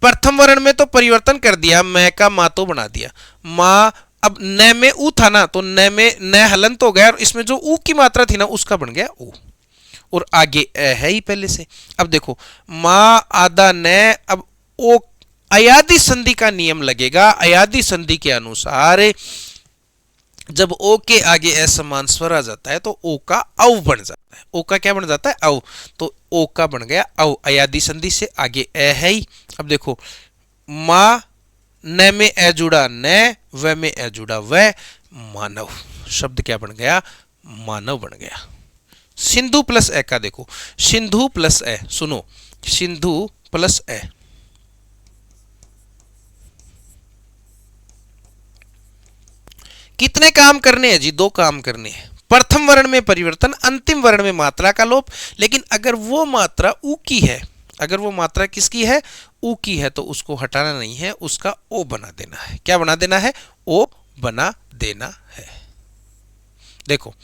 प्रथम वर्ण में तो परिवर्तन कर दिया, मैं का मा तो बना दिया, मां। अब न में ऊ था ना, तो न में न हलंत हो गया, और इसमें जो ऊ की मात्रा थी ना उसका बन गया ओ, और आगे ए है ही पहले से। अब देखो माँ आदा न, अब ओ अयादी संधि का नियम लगेगा। अयादी संधि के अनुसार जब ओ के आगे ए समान स्वर आ जाता है तो ओ का औ बन जाता है। ओ का क्या बन जाता है? औ। तो ओ का बन गया औ, अयादी संधि से आगे ए है ही। अब देखो माँ न में ए जुड़ा न, व में ए जुड़ा व, मानव। शब्द क्या बन गया? मानव बन गया। सिंधु प्लस ए का देखो, सिंधु प्लस ए, सुनो, सिंधु प्लस ए, कितने काम करने हैं जी? 2 काम करने हैं। प्रथम वर्ण में परिवर्तन, अंतिम वर्ण में मात्रा का लोप। लेकिन अगर वो मात्रा ऊ की है, अगर वो मात्रा किसकी है? ऊ की है, तो उसको हटाना नहीं है, उसका ओ बना देना है। क्या बना देना है? ओ बना देना है। देखो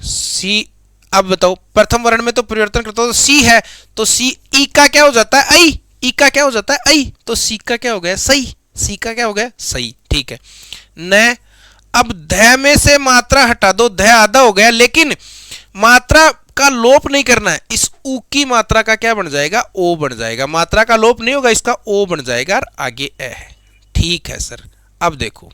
सी, अब बताओ प्रथम वर्ण में तो परिवर्तन करता हो तो सी है, तो सी ई का क्या हो जाता है? आई। ई का क्या हो जाता है? आई। तो सी का क्या हो गया? सही। सी का क्या हो गया? सही। ठीक है। न, अब ध में से मात्रा हटा दो, ध आधा हो गया, लेकिन मात्रा का लोप नहीं करना है। इस ऊ की मात्रा का क्या बन जाएगा? ओ बन जाएगा। मात्रा का लोप नहीं होगा, इसका ओ बन जाएगा और आगे ए है। ठीक है सर। अब देखो,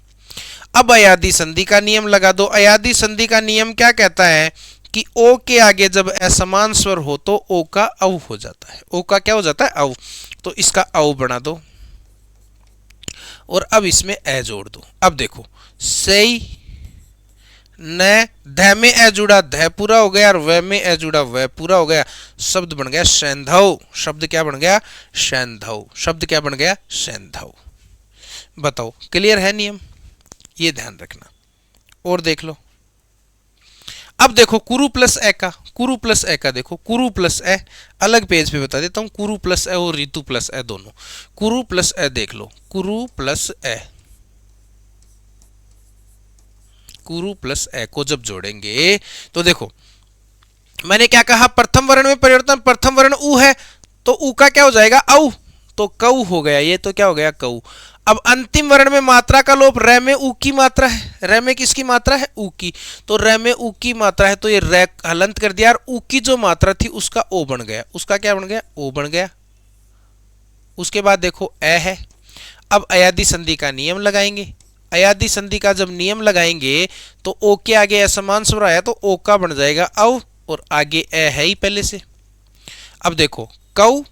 अब अयादी संधि का नियम लगा दो। अयादी संधि का नियम क्या कहता है कि ओ के आगे जब असमान स्वर हो तो ओ का औ हो जाता है। ओ का क्या हो जाता है? औ। तो इसका औ बना दो और अब इसमें ए जोड़ दो। अब देखो सही न, ध में ए जुड़ा ध पूरा हो गया और व में ए जुड़ा व पूरा हो गया। शब्द बन गया सैंधव। शब्द क्या बन गया? सैंधव। शब्द क्या बन गया? सैंधव। बताओ क्लियर है नियम? ये ध्यान रखना और देख लो। अब देखो कुरु प्लस ए का, कुरु प्लस ए का देखो, कुरु प्लस ए अलग पेज पे बता देता हूं। कुरु प्लस ए और ऋतु प्लस ए दोनों। कुरु प्लस ए देख लो, कुरु प्लस ए, कुरु प्लस ए को जब जोड़ेंगे तो देखो मैंने क्या कहा? प्रथम वर्ण में परिवर्तन, प्रथम वर्ण ऊ है तो ऊ का क्या हो जाएगा? औ। तो कऊ हो गया, ये तो क्या हो गया? कऊ। अब अंतिम वर्ण में मात्रा का लोप, र में ऊ की मात्रा है, र में किसकी मात्रा है? ऊ की। तो र में ऊ की मात्रा है तो ये र हलंत कर दिया और ऊ की जो मात्रा थी उसका ओ बन गया। उसका क्या बन गया? ओ बन गया। उसके बाद देखो ए है। अब अयादी संधि का नियम लगाएंगे। अयादी संधि का जब नियम लगाएंगे तो ओ के आगे असमान स्वर आया तो ओ का बन जाएगा औ और आगे ए है ही पहले से। अब देखो कऊ,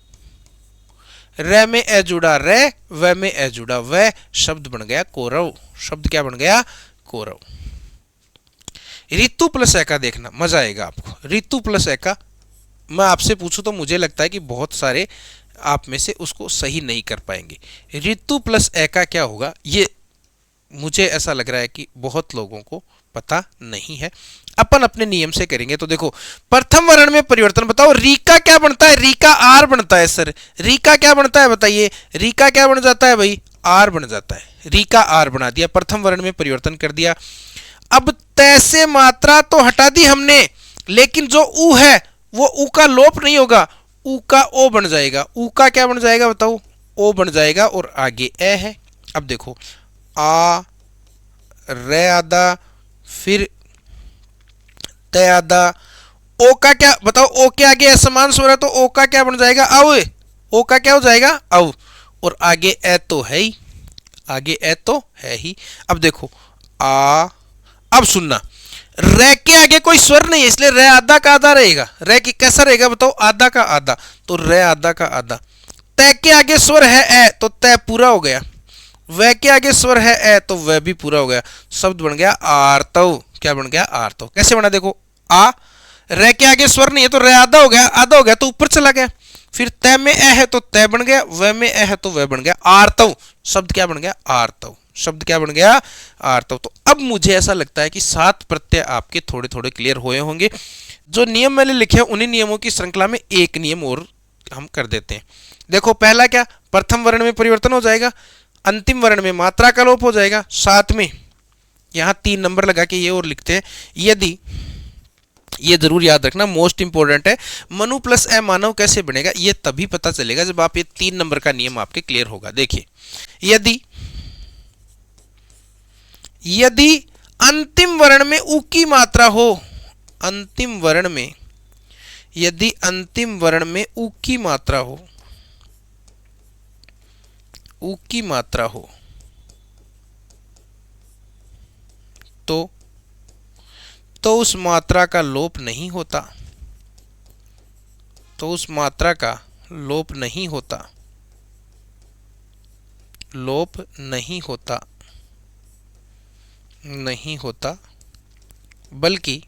र में ए जुड़ा र, व में ए जुड़ा व, शब्द बन गया कौरव। शब्द क्या बन गया? कौरव। ऋतु प्लस ए का देखना, मजा आएगा आपको। ऋतु प्लस ए का मैं आपसे पूछूं तो मुझे लगता है कि बहुत सारे आप में से उसको सही नहीं कर पाएंगे। ऋतु प्लस ए का क्या होगा? ये मुझे ऐसा लग रहा है कि बहुत लोगों को पता नहीं है। अपन अपने नियम से करेंगे। तो देखो प्रथम वर्ण में परिवर्तन, बताओ री का क्या बनता है? री का आर बनता है सर। री का क्या बनता है बताइए? री का क्या बन जाता है भाई? आर बन जाता है। री का आर बना दिया, प्रथम वर्ण में परिवर्तन कर दिया। अब तय से मात्रा तो हटा दी हमने, लेकिन जो ऊ है वो ऊ का लोप नहीं होगा, ऊ का ओ बन जाएगा। ऊ का क्या बन जाएगा बताओ? ओ बन जाएगा और आगे ए है। अब देखो आ, रे आदा, फिर तय आदा, ओ का क्या बताओ? ओ के आगे असमान स्वर है तो ओ का क्या बन जाएगा? औ। ओ का क्या हो जाएगा? औ। और आगे ए तो है ही, आगे ए तो है ही। अब देखो आ, अब सुनना, रे के आगे कोई स्वर नहीं है इसलिए रे आधा का आधा रहेगा। रे की कैसा रहेगा बताओ? आधा का आधा। तो रे आधा का आधा। तय के आगे स्वर है ए तो तय पूरा हो गया। वह के आगे स्वर है ए तो वह भी पूरा हो गया। शब्द बन गया आर्तव। क्या बन गया? आर्तव। कैसे बना? देखो आ, रे के आगे स्वर नहीं है तो रे आधा हो गया, आधा हो गया तो ऊपर चला गया। फिर तय में ए है तो तय बन गया, वह में ए है तो वह बन गया आर्तव। शब्द क्या बन गया? आर्तव। शब्द क्या बन गया? आर्तव। तो अब मुझे ऐसा लगता है कि 7 प्रत्यय आपके थोड़े थोड़े क्लियर हुए होंगे। जो नियम मैंने लिखे उन्हीं नियमों की श्रृंखला में एक नियम और हम कर देते हैं। देखो पहला क्या? प्रथम वर्ण में परिवर्तन हो जाएगा, अंतिम वर्ण में मात्रा का लोप हो जाएगा। साथ में यहां 3 नंबर लगा के ये और लिखते हैं, यदि, ये जरूर याद रखना, मोस्ट इंपोर्टेंट है, मनु प्लस ए मानव कैसे बनेगा ये तभी पता चलेगा जब आप ये 3 नंबर का नियम आपके क्लियर होगा। देखिए यदि अंतिम वर्ण में ऊ की मात्रा हो, अंतिम वर्ण में यदि अंतिम वर्ण में ऊ की मात्रा हो, ऊ की मात्रा हो तो उस मात्रा का लोप नहीं होता, तो उस मात्रा का लोप नहीं होता, लोप नहीं होता, नहीं होता, बल्कि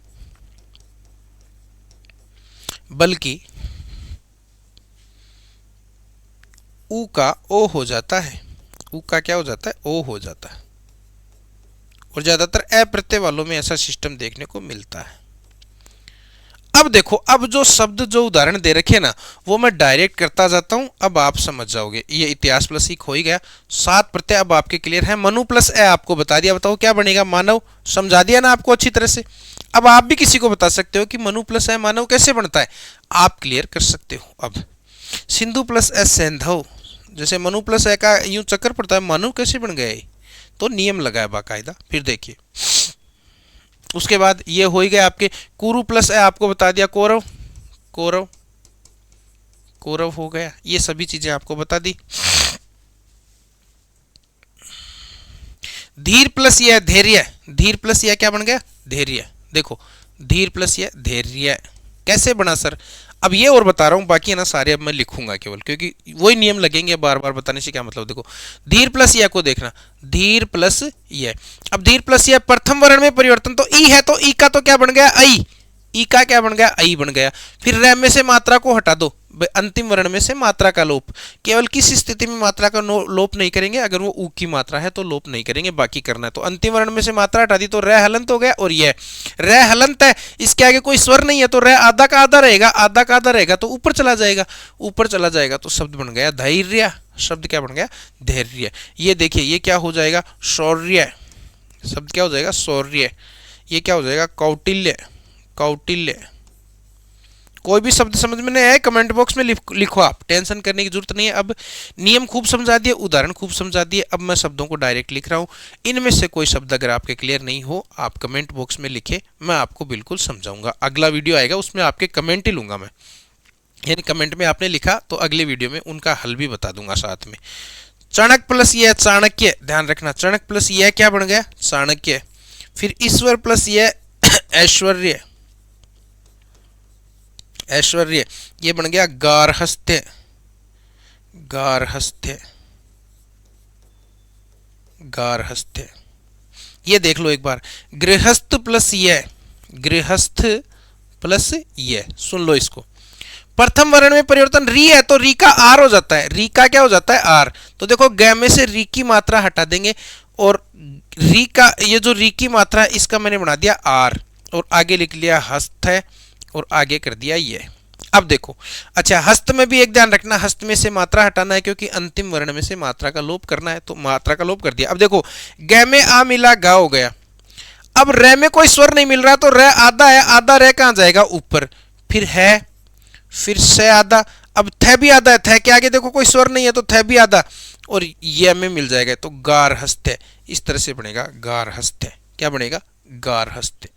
ऊ का ओ हो जाता है, ऊ का क्या हो जाता है, ओ हो जाता है। और ज्यादातर ए प्रत्यय वालों में ऐसा सिस्टम देखने को मिलता है। अब देखो, अब जो शब्द जो उदाहरण दे रखे ना वो मैं डायरेक्ट करता जाता हूं, अब आप समझ जाओगे। ये इतिहास प्लस एक हो ही गया, 7 प्रत्यय अब आपके क्लियर है। मनु प्लस ए आपको बता दिया, बताओ क्या बनेगा, मानव। समझा दिया ना आपको अच्छी तरह से। अब आप भी किसी को बता सकते हो कि मनु प्लस ए मानव कैसे बनता है, आप क्लियर कर सकते हो। अब सिंधु प्लस ए सेंधव, जैसे मनु प्लस ए का यूं चक्कर पड़ता है, मानव कैसे बन गया, तो नियम लगा है बाकायदा। फिर देखिए उसके बाद ये हो ही गए आपके। कुरु प्लस ए आपको बता दिया, कौरव, कौरव, कौरव हो गया। ये सभी चीजें आपको बता दी। धीर प्लस ये धैर्य, धीर प्लस ये क्या बन गया, धैर्य। देखो धीर प्लस ये धैर्य कैसे बना सर, अब ये और बता रहा हूं, बाकी है ना सारे अब मैं लिखूंगा केवल, क्योंकि वही नियम लगेंगे, बार बार बताने से क्या मतलब। देखो धीर प्लस ये को देखना, धीर प्लस ये। अब धीर प्लस ये प्रथम वर्ण में परिवर्तन, तो ई है, तो ई का तो क्या बन गया, आई। ई का क्या बन गया, आई बन गया। फिर रै में से मात्रा को हटा दो, अंतिम वर्ण में से मात्रा का लोप। केवल किस स्थिति में मात्रा का लोप नहीं करेंगे, अगर वो ऊ की मात्रा है तो लोप नहीं करेंगे, बाकी करना है। तो अंतिम वर्ण में से मात्रा हटा दी तो रै हलंत हो गया, और ये रै हलंत है, इसके आगे कोई स्वर नहीं है, तो रै आधा का आधा रहेगा, आधा का आधा रहेगा तो ऊपर चला जाएगा, ऊपर चला जाएगा तो शब्द बन गया धैर्य। शब्द क्या बन गया, धैर्य। ये देखिए ये क्या हो जाएगा, शौर्य। शब्द क्या हो जाएगा, शौर्य। ये क्या हो जाएगा, कौटिल्य, कौटिल्य। कोई भी शब्द समझ में नहीं आए कमेंट बॉक्स में लिखो, आप टेंशन करने की जरूरत नहीं है। अब नियम खूब समझा दिए, उदाहरण खूब समझा दिए, अब मैं शब्दों को डायरेक्ट लिख रहा हूं। इनमें से कोई शब्द अगर आपके क्लियर नहीं हो, आप कमेंट बॉक्स में लिखे, मैं आपको बिल्कुल समझाऊंगा। अगला वीडियो आएगा उसमें आपके कमेंट ही लूंगा मैं, यानी कमेंट में आपने लिखा तो अगले वीडियो में उनका हल भी बता दूंगा साथ में। चाणक्य प्लस ये चाणक्य, ध्यान रखना, चाणक्य प्लस ये क्या बन गया, चाणक्य। फिर ईश्वर प्लस ये ऐश्वर्य, ऐश्वर्य। ये बन गया गार्हस्थ्य, गार्हस्थ्य, गार्हस्थ्य। ये देख लो एक बार, गृहस्थ प्लस ये, गृहस्थ प्लस ये। सुन लो इसको, प्रथम वर्ण में परिवर्तन री है तो री का आर हो जाता है, री का क्या हो जाता है, आर। तो देखो ग में से री की मात्रा हटा देंगे, और री का ये जो री की मात्रा है इसका मैंने बना दिया आर, और आगे लिख लिया हस्त है, और आगे कर दिया ये। अब देखो, अच्छा हस्त में भी एक ध्यान रखना, हस्त में से मात्रा हटाना है क्योंकि अंतिम वर्ण में से मात्रा का लोप करना है, तो मात्रा का लोप कर दिया। अब देखो ग में आ मिला गा हो गया। अब रे में कोई स्वर नहीं मिल रहा, तो रे आधा है, आधा रे कहां जाएगा, ऊपर। फिर है, फिर से आधा। अब थे भी आधा है, थे के आगे देखो कोई स्वर नहीं है तो थे भी आधा, और ये में मिल जाएगा, तो गार्हस्थ्य। इस तरह से बनेगा गार्हस्थ्य। क्या बनेगा, गार्हस्थ्य।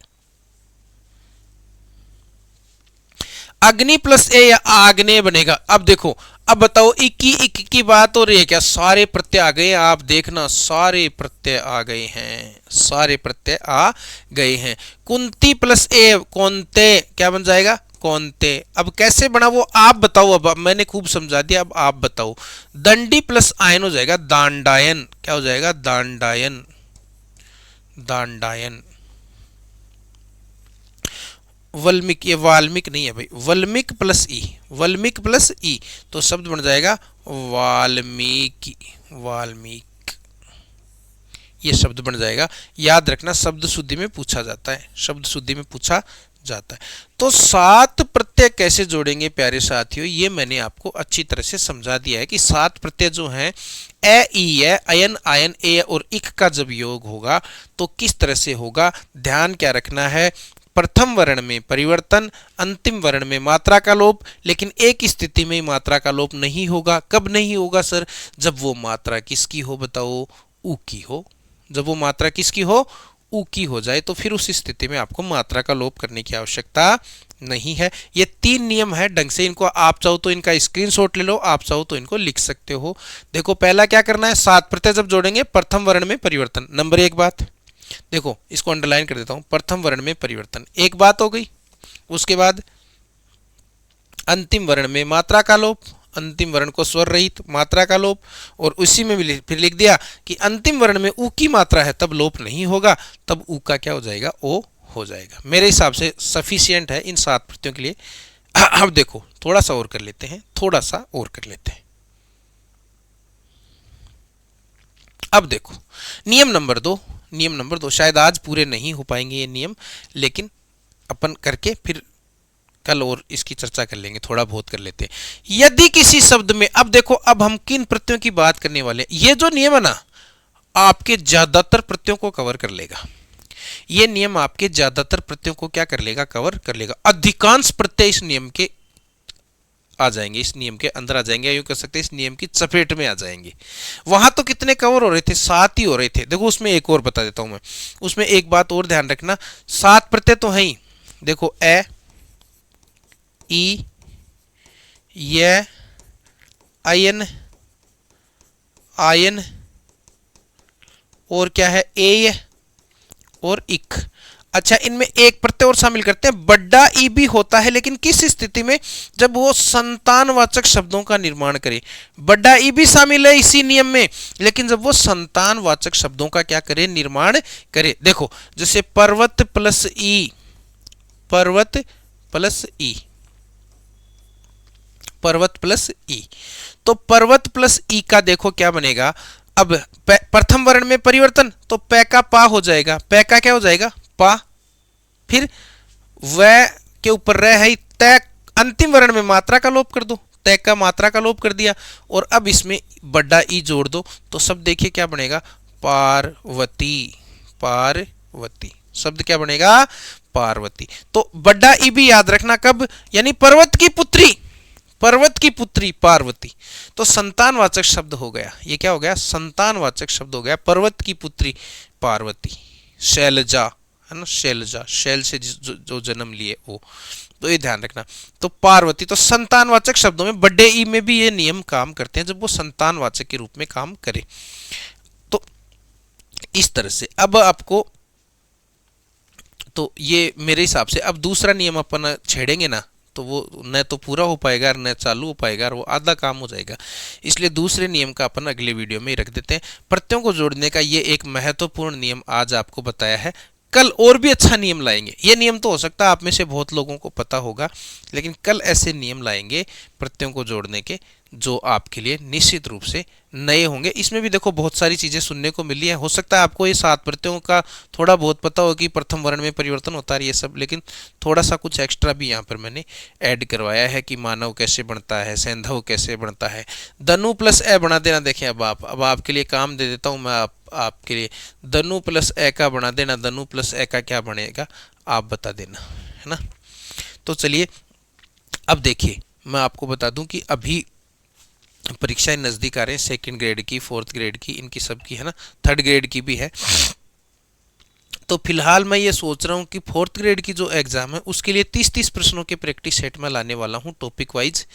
अग्नि प्लस ए या आग्नेय बनेगा। अब देखो, अब बताओ इक्की की बात हो रही है क्या, सारे प्रत्यय आ गए, आप देखना सारे प्रत्यय आ गए हैं, सारे प्रत्यय आ गए हैं। कुंती प्लस ए कौनते, क्या बन जाएगा, कौनते। अब कैसे बना वो आप बताओ, अब मैंने खूब समझा दिया, अब आप बताओ। दंडी प्लस आयन हो जाएगा दांडायन, क्या हो जाएगा, दांडायन, दांडायन। वल्मीक, ये वाल्मीक नहीं है भाई, वल्मीक प्लस ई, वल्मीक प्लस ई, तो शब्द बन जाएगा वाल्मीकि, वाल्मीक। ये शब्द बन जाएगा। याद रखना शब्द शुद्धि में पूछा जाता है, शब्द शुद्धि में पूछा जाता है। तो 7 प्रत्यय कैसे जोड़ेंगे प्यारे साथियों, ये मैंने आपको अच्छी तरह से समझा दिया है कि 7 प्रत्यय जो हैं ए ई है, अयन आयन ए और इक का जब योग होगा तो किस तरह से होगा। ध्यान क्या रखना है, प्रथम वर्ण में परिवर्तन, अंतिम वर्ण में मात्रा का लोप, लेकिन एक स्थिति में मात्रा का लोप नहीं होगा। कब नहीं होगा सर, जब वो मात्रा किसकी हो, बताओ, ऊ की हो। जब वो मात्रा किसकी हो, ऊ की हो जाए तो फिर उस स्थिति में आपको मात्रा का लोप करने की आवश्यकता नहीं है। ये 3 नियम है, ढंग से इनको आप चाहो तो इनका स्क्रीनशॉट ले लो, आप चाहो तो इनको लिख सकते हो। देखो पहला क्या करना है, 7 प्रत्यय जब जोड़ेंगे प्रथम वर्ण में परिवर्तन, नंबर 1 बात। देखो इसको अंडरलाइन कर देता हूं, प्रथम वर्ण में परिवर्तन एक बात हो गई। उसके बाद अंतिम वर्ण में मात्रा का लोप, अंतिम वर्ण को स्वर रहित मात्रा का लोप, और उसी में फिर लिख दिया कि अंतिम वर्ण में ऊ की मात्रा है तब लोप नहीं होगा, तब ऊ का क्या हो जाएगा, ओ हो जाएगा। मेरे हिसाब से सफिशियंट है इन 7 प्रत्ययों के लिए। अब देखो थोड़ा सा और कर लेते हैं, थोड़ा सा और कर लेते हैं। अब देखो नियम नंबर 2, नियम नंबर 2 शायद आज पूरे नहीं हो पाएंगे ये नियम, लेकिन अपन करके फिर कल और इसकी चर्चा कर लेंगे, थोड़ा बहुत कर लेते हैं। यदि किसी शब्द में, अब देखो अब हम किन प्रत्ययों की बात करने वाले हैं, ये जो नियम है ना आपके ज्यादातर प्रत्ययों को कवर कर लेगा। ये नियम आपके ज्यादातर प्रत्ययों को क्या कर लेगा, कवर कर लेगा। अधिकांश प्रत्यय इस नियम के आ जाएंगे, इस नियम के अंदर आ जाएंगे, यूं कह सकते हैं इस नियम की चपेट में आ जाएंगे। वहां तो कितने कवर हो रहे थे, 7 ही हो रहे थे। देखो उसमें एक और बता देता हूं मैं, उसमें एक बात और ध्यान रखना, 7 प्रत्यय तो है ही। देखो ए, ई, य, आयन, आयन, और क्या है, ए और इक। अच्छा इनमें एक प्रत्यय और शामिल करते हैं, बड़ा ई भी होता है, लेकिन किस स्थिति में, जब वो संतानवाचक शब्दों का निर्माण करे। बड़ा ई भी शामिल है इसी नियम में, लेकिन जब वो संतानवाचक शब्दों का क्या करे, निर्माण करे। देखो जैसे पर्वत प्लस ई, पर्वत प्लस ई, पर्वत प्लस ई, तो पर्वत प्लस ई का देखो क्या बनेगा। अब प्रथम वर्ण में परिवर्तन, तो पै का पा हो जाएगा, पै का क्या हो जाएगा, पा, फिर वह के ऊपर रह है, तय, अंतिम वर्ण में मात्रा का लोप कर दो, तय का मात्रा का लोप कर दिया, और अब इसमें बड़ा ई जोड़ दो, तो शब्द देखिए क्या बनेगा, पार्वती, पार्वती, शब्द क्या बनेगा, पार्वती। तो बड़ा ई भी याद रखना कब, यानी पर्वत की पुत्री, पर्वत की पुत्री पार्वती, तो संतानवाचक शब्द हो गया। ये क्या हो गया, संतानवाचक शब्द हो गया, पर्वत की पुत्री पार्वती। शैलजा है ना, शैलजा, शैल से जो जन्म लिए वो, तो ये ध्यान रखना। तो पार्वती, तो संतानवाचक शब्दों में बड़े ई में भी ये नियम काम करते हैं, जब वो संतानवाचक के रूप में काम करे। तो इस तरह से अब आपको, तो ये मेरे हिसाब से अब दूसरा नियम अपन छेड़ेंगे ना, तो वो न तो पूरा हो पाएगा और न चालू हो पाएगा, और वो आधा काम हो जाएगा। इसलिए दूसरे नियम का अपन अगले वीडियो में ही रख देते हैं। प्रत्ययों को जोड़ने का ये एक महत्वपूर्ण नियम आज आपको बताया है, कल और भी अच्छा नियम लाएंगे। ये नियम तो हो सकता है आप में से बहुत लोगों को पता होगा, लेकिन कल ऐसे नियम लाएंगे प्रत्ययों को जोड़ने के, जो आपके लिए निश्चित रूप से नए होंगे। इसमें भी देखो बहुत सारी चीज़ें सुनने को मिली है। हो सकता है आपको ये 7 प्रत्ययों का थोड़ा बहुत पता हो कि प्रथम वर्ण में परिवर्तन होता है ये सब, लेकिन थोड़ा सा कुछ एक्स्ट्रा भी यहाँ पर मैंने ऐड करवाया है कि मानव कैसे बनता है, सैंधव कैसे बनता है, धनु प्लस ए बना देना। देखें अब आपके लिए काम दे देता हूँ मैं, आपके लिए धनु प्लस ए का बना देना, धनु प्लस ए का क्या बनेगा आप बता देना, है ना। तो चलिए अब देखिए मैं आपको बता दूं कि अभी परीक्षाएं नज़दीक आ रहे हैं, 2nd ग्रेड की, 4th ग्रेड की, इनकी सब की है ना, 3rd ग्रेड की भी है। तो फिलहाल मैं ये सोच रहा हूँ कि 4th ग्रेड की जो एग्ज़ाम है उसके लिए 30-30 प्रश्नों के प्रैक्टिस सेट में लाने वाला हूँ टॉपिक वाइज।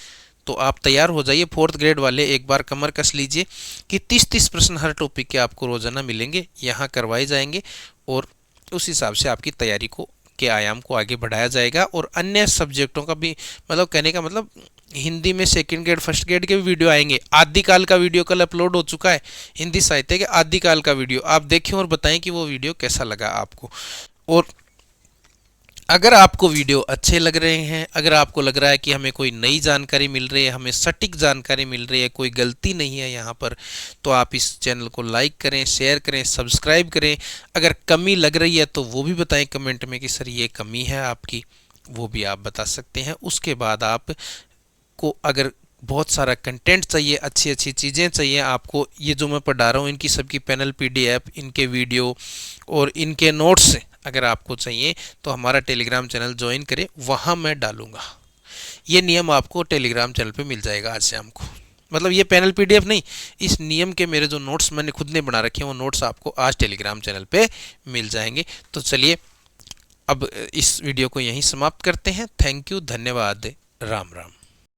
तो आप तैयार हो जाइए, 4th ग्रेड वाले एक बार कमर कस लीजिए कि 30-30 प्रश्न हर टॉपिक के आपको रोजाना मिलेंगे, यहाँ करवाए जाएंगे, और उस हिसाब से आपकी तैयारी को के आयाम को आगे बढ़ाया जाएगा। और अन्य सब्जेक्टों का भी, मतलब कहने का मतलब हिंदी में 2nd ग्रेड 1st ग्रेड के भी वीडियो आएंगे। आदिकाल का वीडियो कल अपलोड हो चुका है, हिंदी साहित्य के आदिकाल का वीडियो, आप देखें और बताएं कि वो वीडियो कैसा लगा आपको। और अगर आपको वीडियो अच्छे लग रहे हैं, अगर आपको लग रहा है कि हमें कोई नई जानकारी मिल रही है, हमें सटीक जानकारी मिल रही है, कोई गलती नहीं है यहाँ पर, तो आप इस चैनल को लाइक करें, शेयर करें, सब्सक्राइब करें। अगर कमी लग रही है तो वो भी बताएं कमेंट में कि सर ये कमी है आपकी, वो भी आप बता सकते हैं। उसके बाद आप को अगर बहुत सारा कंटेंट चाहिए, अच्छी अच्छी चीज़ें चाहिए आपको, ये जो मैं पढ़ा रहा हूँ इनकी सबकी पैनल PDF, इनके वीडियो और इनके नोट्स अगर आपको चाहिए तो हमारा टेलीग्राम चैनल ज्वाइन करें, वहाँ मैं डालूँगा। ये नियम आपको टेलीग्राम चैनल पे मिल जाएगा आज शाम को। मतलब ये पैनल पीडीएफ नहीं, इस नियम के मेरे जो नोट्स मैंने खुद ने बना रखे हैं वो नोट्स आपको आज टेलीग्राम चैनल पे मिल जाएंगे। तो चलिए अब इस वीडियो को यहीं समाप्त करते हैं। थैंक यू, धन्यवाद, राम राम।